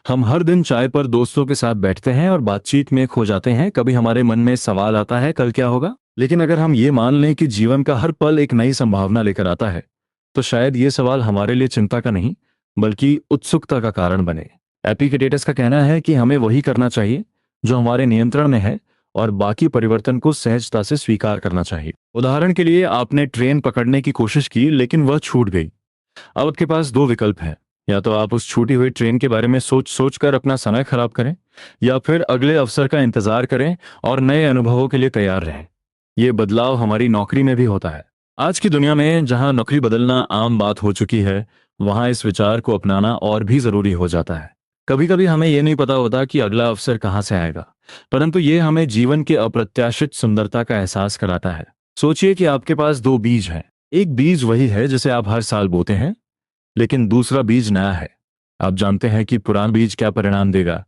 Speaker 1: हम हर दिन चाय पर दोस्तों के साथ बैठते हैं और बातचीत में खो जाते हैं। कभी हमारे मन में सवाल आता है, कल क्या होगा? लेकिन अगर हम ये मान लें कि जीवन का हर पल एक नई संभावना लेकर आता है, तो शायद ये सवाल हमारे लिए चिंता का नहीं, बल्कि उत्सुकता का कारण बने। एपिक्टेटस का कहना है कि हमें वही करना चाहिए जो हमारे नियंत्रण में है और बाकी परिवर्तन को सहजता से स्वीकार करना चाहिए। उदाहरण के लिए, आपने ट्रेन पकड़ने की कोशिश की लेकिन वह छूट गई। अब आपके पास दो विकल्प हैं। या तो आप उस छूटी हुई ट्रेन के बारे में सोच सोच कर अपना समय खराब करें, या फिर अगले अवसर का इंतजार करें और नए अनुभवों के लिए तैयार रहें। ये बदलाव हमारी नौकरी में भी होता है। आज की दुनिया में जहां नौकरी बदलना आम बात हो चुकी है, वहां इस विचार को अपनाना और भी जरूरी हो जाता है। कभी कभी हमें यह नहीं पता होता कि अगला अवसर कहां से आएगा, परंतु ये हमें जीवन के अप्रत्याशित सुंदरता का एहसास कराता है। सोचिए कि आपके पास दो बीज हैं। एक बीज वही है जिसे आप हर साल बोते हैं, लेकिन दूसरा बीज नया है। आप जानते हैं कि पुराना बीज क्या परिणाम देगा,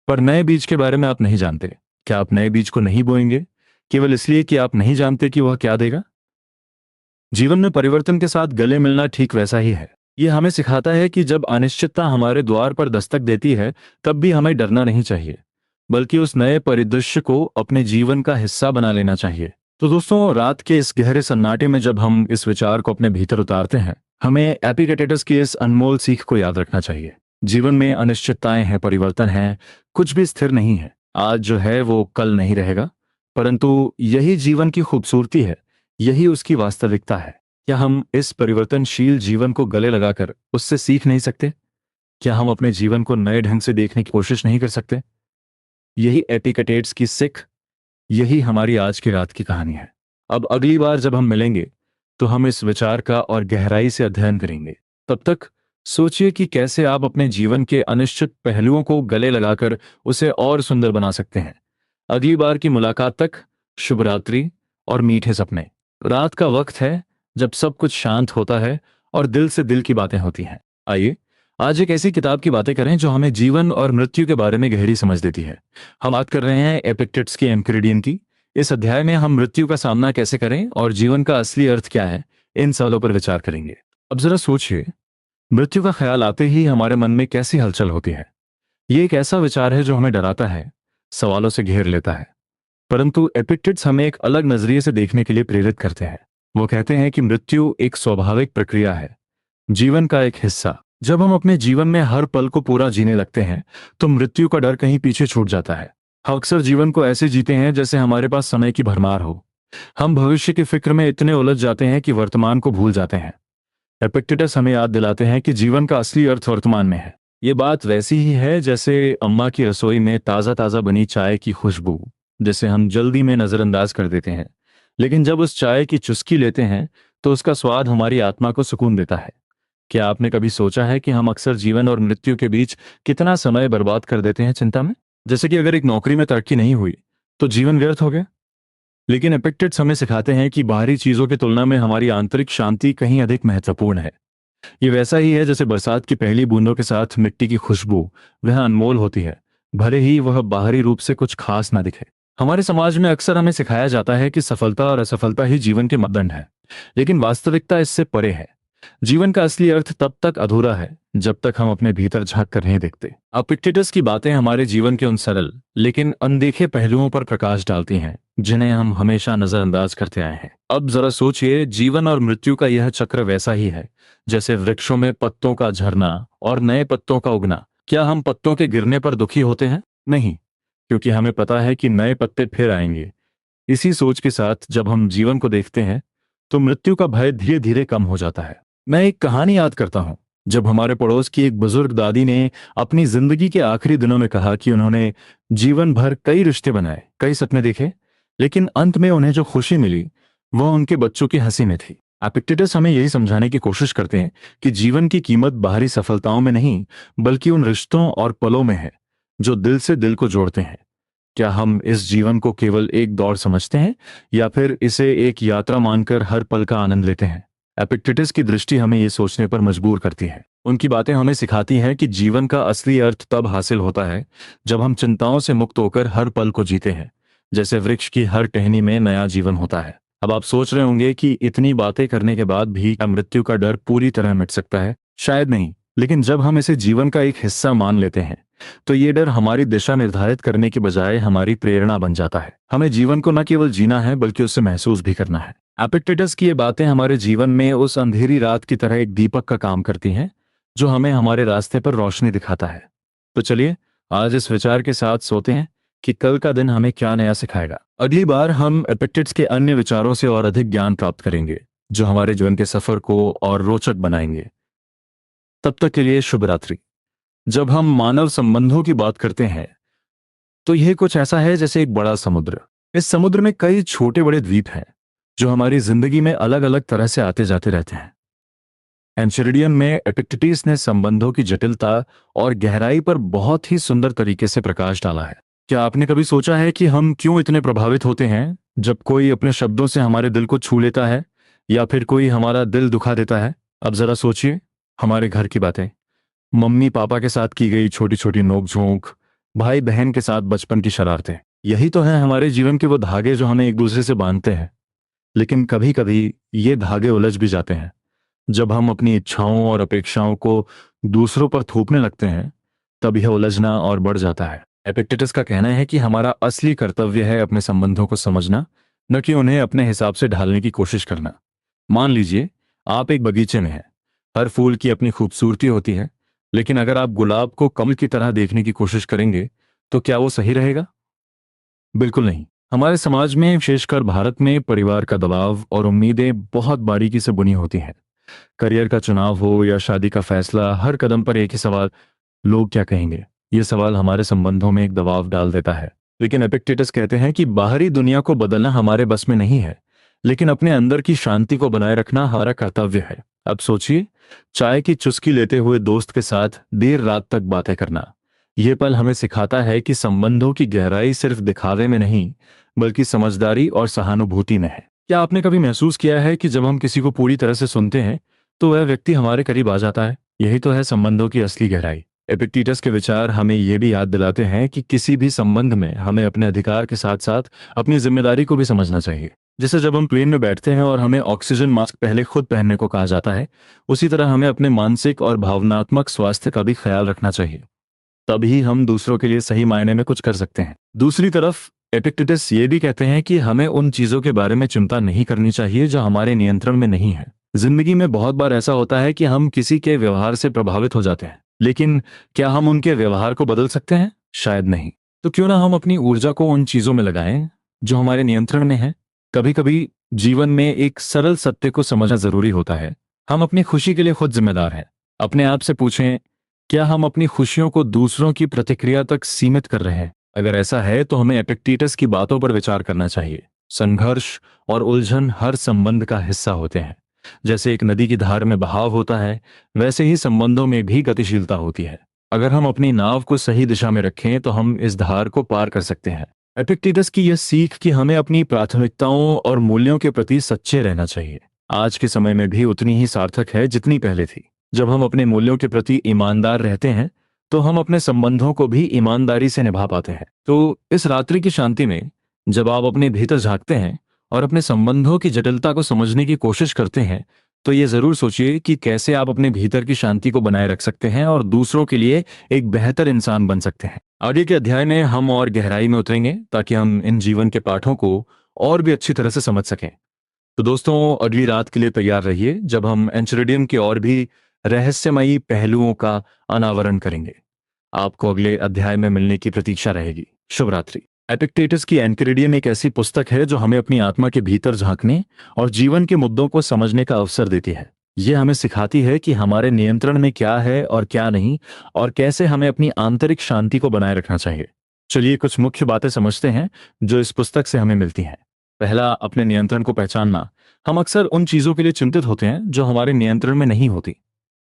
Speaker 1: पर नए बीज के बारे में आप नहीं जानते। क्या आप नए बीज को नहीं बोएंगे केवल इसलिए कि आप नहीं जानते कि वह क्या देगा? जीवन में परिवर्तन के साथ गले मिलना ठीक वैसा ही है। यह हमें सिखाता है कि जब अनिश्चितता हमारे द्वार पर दस्तक देती है, तब भी हमें डरना नहीं चाहिए, बल्कि उस नए परिदृश्य को अपने जीवन का हिस्सा बना लेना चाहिए। तो दोस्तों, रात के इस गहरे सन्नाटे में जब हम इस विचार को अपने भीतर उतारते हैं, हमें एपिक्टेटस की इस अनमोल सीख को याद रखना चाहिए। जीवन में अनिश्चितताएं हैं, परिवर्तन है, कुछ भी स्थिर नहीं है। आज जो है वो कल नहीं रहेगा, परंतु यही जीवन की खूबसूरती है, यही उसकी वास्तविकता है। क्या हम इस परिवर्तनशील जीवन को गले लगाकर उससे सीख नहीं सकते? क्या हम अपने जीवन को नए ढंग से देखने की कोशिश नहीं कर सकते? यही एपिक्टेट्स की सीख, यही हमारी आज की रात की कहानी है। अब अगली बार जब हम मिलेंगे तो हम इस विचार का और गहराई से अध्ययन करेंगे। तब तक सोचिए कि कैसे आप अपने जीवन के अनिश्चित पहलुओं को गले लगाकर उसे और सुंदर बना सकते हैं। अगली बार की मुलाकात तक शुभ रात्रि और मीठे सपने। रात का वक्त है जब सब कुछ शांत होता है और दिल से दिल की बातें होती हैं। आइए आज एक ऐसी किताब की बातें करें जो हमें जीवन और मृत्यु के बारे में गहरी समझ देती है। हम बात कर रहे हैं एपिक्टेट्स की एनक्रेडियन की। इस अध्याय में हम मृत्यु का सामना कैसे करें और जीवन का असली अर्थ क्या है, इन सवालों पर विचार करेंगे। अब जरा सोचिए, मृत्यु का ख्याल आते ही हमारे मन में कैसी हलचल होती है। ये एक ऐसा विचार है जो हमें डराता है, सवालों से घेर लेता है, परंतु एपिक्टेट्स हमें एक अलग नजरिए से देखने के लिए प्रेरित करते हैं। वो कहते हैं कि मृत्यु एक स्वाभाविक प्रक्रिया है, जीवन का एक हिस्सा। जब हम अपने जीवन में हर पल को पूरा जीने लगते हैं, तो मृत्यु का डर कहीं पीछे छूट जाता है। हम अक्सर जीवन को ऐसे जीते हैं जैसे हमारे पास समय की भरमार हो। हम भविष्य की फिक्र में इतने उलझ जाते हैं कि वर्तमान को भूल जाते हैं। एपिक्टेटस हमें याद दिलाते हैं कि जीवन का असली अर्थ वर्तमान में है। ये बात वैसी ही है जैसे अम्मा की रसोई में ताज़ा ताज़ा बनी चाय की खुशबू, जिसे हम जल्दी में नज़रअंदाज कर देते हैं, लेकिन जब उस चाय की चुस्की लेते हैं तो उसका स्वाद हमारी आत्मा को सुकून देता है। क्या आपने कभी सोचा है कि हम अक्सर जीवन और मृत्यु के बीच कितना समय बर्बाद कर देते हैं चिंता में? जैसे कि अगर एक नौकरी में तरक्की नहीं हुई तो जीवन व्यर्थ हो गया। लेकिन एपिक्टेट्स हमें सिखाते हैं कि बाहरी चीजों की तुलना में हमारी आंतरिक शांति कहीं अधिक महत्वपूर्ण है। ये वैसा ही है जैसे बरसात की पहली बूंदों के साथ मिट्टी की खुशबू, वह अनमोल होती है, भले ही वह बाहरी रूप से कुछ खास ना दिखे। हमारे समाज में अक्सर हमें सिखाया जाता है कि सफलता और असफलता ही जीवन के मापदंड है, लेकिन वास्तविकता इससे परे है। जीवन का असली अर्थ तब तक अधूरा है जब तक हम अपने भीतर झांक कर नहीं देखते। एपिक्टेटस की बातें हमारे जीवन के उन सरल लेकिन अनदेखे पहलुओं पर प्रकाश डालती हैं जिन्हें हम हमेशा नजरअंदाज करते आए हैं। अब जरा सोचिए, जीवन और मृत्यु का यह चक्र वैसा ही है जैसे वृक्षों में पत्तों का झरना और नए पत्तों का उगना। क्या हम पत्तों के गिरने पर दुखी होते हैं? नहीं, क्योंकि हमें पता है कि नए पत्ते फिर आएंगे। इसी सोच के साथ जब हम जीवन को देखते हैं तो मृत्यु का भय धीरे धीरे कम हो जाता है। मैं एक कहानी याद करता हूं, जब हमारे पड़ोस की एक बुजुर्ग दादी ने अपनी जिंदगी के आखिरी दिनों में कहा कि उन्होंने जीवन भर कई रिश्ते बनाए, कई सपने देखे, लेकिन अंत में उन्हें जो खुशी मिली वह उनके बच्चों की हंसी में थी। एपिक्टेटस हमें यही समझाने की कोशिश करते हैं कि जीवन की कीमत बाहरी सफलताओं में नहीं, बल्कि उन रिश्तों और पलों में है जो दिल से दिल को जोड़ते हैं। क्या हम इस जीवन को केवल एक दौड़ समझते हैं या फिर इसे एक यात्रा मानकर हर पल का आनंद लेते हैं? एपिक्टेटस की दृष्टि हमें ये सोचने पर मजबूर करती है। उनकी बातें हमें सिखाती हैं कि जीवन का असली अर्थ तब हासिल होता है जब हम चिंताओं से मुक्त होकर हर पल को जीते हैं, जैसे वृक्ष की हर टहनी में नया जीवन होता है। अब आप सोच रहे होंगे कि इतनी बातें करने के बाद भी क्या मृत्यु का डर पूरी तरह मिट सकता है? शायद नहीं, लेकिन जब हम इसे जीवन का एक हिस्सा मान लेते हैं तो ये डर हमारी दिशा निर्धारित करने के बजाय हमारी प्रेरणा बन जाता है। हमें जीवन को न केवल जीना है बल्कि उसे महसूस भी करना है। एपिक्टेटस की ये बातें हमारे जीवन में उस अंधेरी रात की तरह एक दीपक का काम करती हैं जो हमें हमारे रास्ते पर रोशनी दिखाता है। तो चलिए आज इस विचार के साथ सोते हैं कि कल का दिन हमें क्या नया सिखाएगा। अगली बार हम एपिक्टेट्स के अन्य विचारों से और अधिक ज्ञान प्राप्त करेंगे, जो हमारे जीवन के सफर को और रोचक बनाएंगे। तब तक के लिए शुभ रात्रि। जब हम मानव संबंधों की बात करते हैं तो यह कुछ ऐसा है जैसे एक बड़ा समुद्र। इस समुद्र में कई छोटे बड़े द्वीप हैं जो हमारी जिंदगी में अलग अलग तरह से आते जाते रहते हैं। एंचेरिडियम में एपिक्टेटिस ने संबंधों की जटिलता और गहराई पर बहुत ही सुंदर तरीके से प्रकाश डाला है। क्या आपने कभी सोचा है कि हम क्यों इतने प्रभावित होते हैं जब कोई अपने शब्दों से हमारे दिल को छू लेता है या फिर कोई हमारा दिल दुखा देता है? अब जरा सोचिए, हमारे घर की बातें, मम्मी पापा के साथ की गई छोटी छोटी नोकझोंक, भाई बहन के साथ बचपन की शरारतें, यही तो है हमारे जीवन के वो धागे जो हमें एक दूसरे से बांधते हैं। लेकिन कभी कभी ये धागे उलझ भी जाते हैं। जब हम अपनी इच्छाओं और अपेक्षाओं को दूसरों पर थोपने लगते हैं तब यह उलझना और बढ़ जाता है। एपिक्टेटस का कहना है कि हमारा असली कर्तव्य है अपने संबंधों को समझना, न कि उन्हें अपने हिसाब से ढालने की कोशिश करना। मान लीजिए आप एक बगीचे में हैं। हर फूल की अपनी खूबसूरती होती है, लेकिन अगर आप गुलाब को कमल की तरह देखने की कोशिश करेंगे तो क्या वो सही रहेगा? बिल्कुल नहीं। हमारे समाज में, विशेषकर भारत में, परिवार का दबाव और उम्मीदें बहुत बारीकी से बुनी होती हैं। करियर का चुनाव हो या शादी का फैसला, हर कदम पर एक ही सवाल, लोग क्या कहेंगे? ये सवाल हमारे संबंधों में एक दबाव डाल देता है। लेकिन एपिक्टेटस कहते हैं कि बाहरी दुनिया को बदलना हमारे बस में नहीं है, लेकिन अपने अंदर की शांति को बनाए रखना हमारा कर्तव्य है। अब सोचिए, चाय की चुस्की लेते हुए दोस्त के साथ देर रात तक बातें करना। यह पल हमें सिखाता है कि संबंधों की गहराई सिर्फ दिखावे में नहीं, बल्कि समझदारी और सहानुभूति में है। क्या आपने कभी महसूस किया है कि जब हम किसी को पूरी तरह से सुनते हैं तो वह व्यक्ति हमारे करीब आ जाता है? यही तो है संबंधों की असली गहराई। एपिक्टेटस के विचार हमें यह भी याद दिलाते हैं कि किसी भी संबंध में हमें अपने अधिकार के साथ साथ अपनी जिम्मेदारी को भी समझना चाहिए। जैसे जब हम प्लेन में बैठते हैं और हमें ऑक्सीजन मास्क पहले खुद पहनने को कहा जाता है, उसी तरह हमें अपने मानसिक और भावनात्मक स्वास्थ्य का भी ख्याल रखना चाहिए। तभी हम दूसरों के लिए सही मायने में कुछ कर सकते हैं। दूसरी तरफ एपिक्टेटस ये भी कहते हैं कि हमें उन चीजों के बारे में चिंता नहीं करनी चाहिए जो हमारे नियंत्रण में नहीं है। जिंदगी में बहुत बार ऐसा होता है कि हम किसी के व्यवहार से प्रभावित हो जाते हैं, लेकिन क्या हम उनके व्यवहार को बदल सकते हैं? शायद नहीं। तो क्यों ना हम अपनी ऊर्जा को उन चीजों में लगाएं जो हमारे नियंत्रण में है। कभी कभी जीवन में एक सरल सत्य को समझना जरूरी होता है। हम अपनी खुशी के लिए खुद जिम्मेदार हैं। अपने आप से पूछें, क्या हम अपनी खुशियों को दूसरों की प्रतिक्रिया तक सीमित कर रहे हैं? अगर ऐसा है तो हमें एपिक्टेटस की बातों पर विचार करना चाहिए। संघर्ष और उलझन हर संबंध का हिस्सा होते हैं। जैसे एक नदी की धार में बहाव होता है, वैसे ही संबंधों में भी गतिशीलता होती है। अगर हम अपनी नाव को सही दिशा में रखें तो हम इस धार को पार कर सकते हैं। एपिक्टेटस की यह सीख कि हमें अपनी प्राथमिकताओं और मूल्यों के प्रति सच्चे रहना चाहिए, आज के समय में भी उतनी ही सार्थक है जितनी पहले थी। जब हम अपने मूल्यों के प्रति ईमानदार रहते हैं तो हम अपने संबंधों को भी ईमानदारी से निभा पाते हैं। तो इस रात्रि की शांति में जब आप अपने भीतर झांकते हैं और अपने संबंधों की जटिलता को समझने की कोशिश करते हैं, तो ये जरूर सोचिए कि कैसे आप अपने भीतर की शांति को बनाए रख सकते हैं और दूसरों के लिए एक बेहतर इंसान बन सकते हैं। आगे के अध्याय में हम और गहराई में उतरेंगे ताकि हम इन जीवन के पाठों को और भी अच्छी तरह से समझ सकें। तो दोस्तों, अगली रात के लिए तैयार रहिए जब हम एंचेरिडियम के और भी रहस्यमयी पहलुओं का अनावरण करेंगे। आपको अगले अध्याय में मिलने की प्रतीक्षा रहेगी। शुभ रात्रि। एपिक्टेटस की एंचेरिडियम एक ऐसी पुस्तक है जो हमें अपनी आत्मा के भीतर झांकने और जीवन के मुद्दों को समझने का अवसर देती है। यह हमें सिखाती है कि हमारे नियंत्रण में क्या है और क्या नहीं, और कैसे हमें अपनी आंतरिक शांति को बनाए रखना चाहिए। चलिए कुछ मुख्य बातें समझते हैं जो इस पुस्तक से हमें मिलती हैं। पहला, अपने नियंत्रण को पहचानना। हम अक्सर उन चीजों के लिए चिंतित होते हैं जो हमारे नियंत्रण में नहीं होती।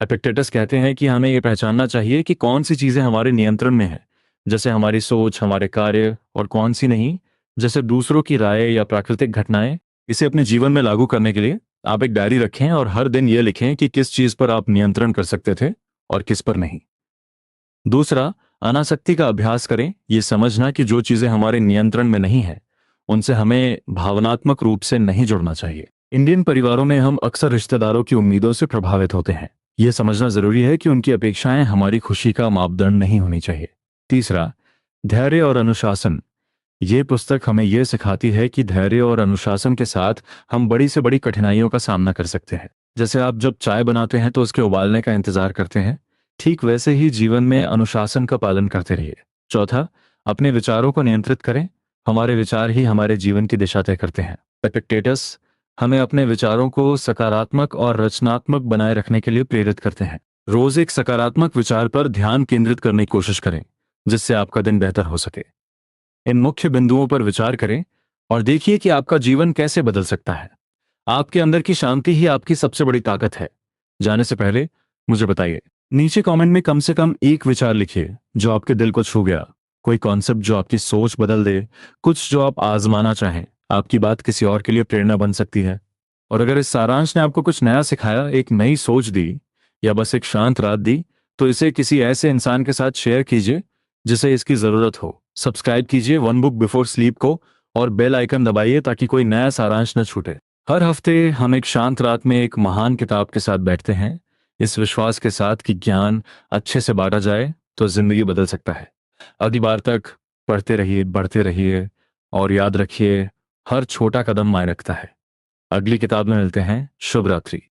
Speaker 1: एपिक्टेटस कहते हैं कि हमें यह पहचानना चाहिए कि कौन सी चीजें हमारे नियंत्रण में है, जैसे हमारी सोच, हमारे कार्य, और कौन सी नहीं, जैसे दूसरों की राय या प्राकृतिक घटनाएं। इसे अपने जीवन में लागू करने के लिए आप एक डायरी रखें और हर दिन यह लिखें कि किस चीज पर आप नियंत्रण कर सकते थे और किस पर नहीं। दूसरा, अनासक्ति का अभ्यास करें। यह समझना कि जो चीजें हमारे नियंत्रण में नहीं है उनसे हमें भावनात्मक रूप से नहीं जुड़ना चाहिए। इंडियन परिवारों में हम अक्सर रिश्तेदारों की उम्मीदों से प्रभावित होते हैं। यह समझना जरूरी है कि उनकी अपेक्षाएं हमारी खुशी का मापदंड नहीं होनी चाहिए। तीसरा, धैर्य और अनुशासन। ये पुस्तक हमें यह सिखाती है कि धैर्य और अनुशासन के साथ हम बड़ी से बड़ी कठिनाइयों का सामना कर सकते हैं। जैसे आप जब चाय बनाते हैं तो उसके उबालने का इंतजार करते हैं, ठीक वैसे ही जीवन में अनुशासन का पालन करते रहिए। चौथा, अपने विचारों को नियंत्रित करें। हमारे विचार ही हमारे जीवन की दिशा तय करते हैं। एपिक्टेटस हमें अपने विचारों को सकारात्मक और रचनात्मक बनाए रखने के लिए प्रेरित करते हैं। रोज एक सकारात्मक विचार पर ध्यान केंद्रित करने की कोशिश करें, जिससे आपका दिन बेहतर हो सके। इन मुख्य बिंदुओं पर विचार करें और देखिए कि आपका जीवन कैसे बदल सकता है। आपके अंदर की शांति ही आपकी सबसे बड़ी ताकत है। जाने से पहले मुझे बताइए, नीचे कमेंट में कम से कम एक विचार लिखिए जो आपके दिल को छू गया। कोई कॉन्सेप्ट जो आपकी सोच बदल दे, कुछ जो आप आजमाना चाहें। आपकी बात किसी और के लिए प्रेरणा बन सकती है। और अगर इस सारांश ने आपको कुछ नया सिखाया, एक नई सोच दी या बस एक शांत रात दी, तो इसे किसी ऐसे इंसान के साथ शेयर कीजिए जिसे इसकी जरूरत हो। सब्सक्राइब कीजिए वन बुक बिफोर स्लीप को और बेल आइकन दबाइए ताकि कोई नया सारांश न छूटे। हर हफ्ते हम एक शांत रात में एक महान किताब के साथ बैठते हैं, इस विश्वास के साथ कि ज्ञान अच्छे से बांटा जाए तो जिंदगी बदल सकता है। अगली बार तक पढ़ते रहिए, बढ़ते रहिए और याद रखिए, हर छोटा कदम मायने रखता है। अगली किताब में मिलते हैं। शुभ रात्रि।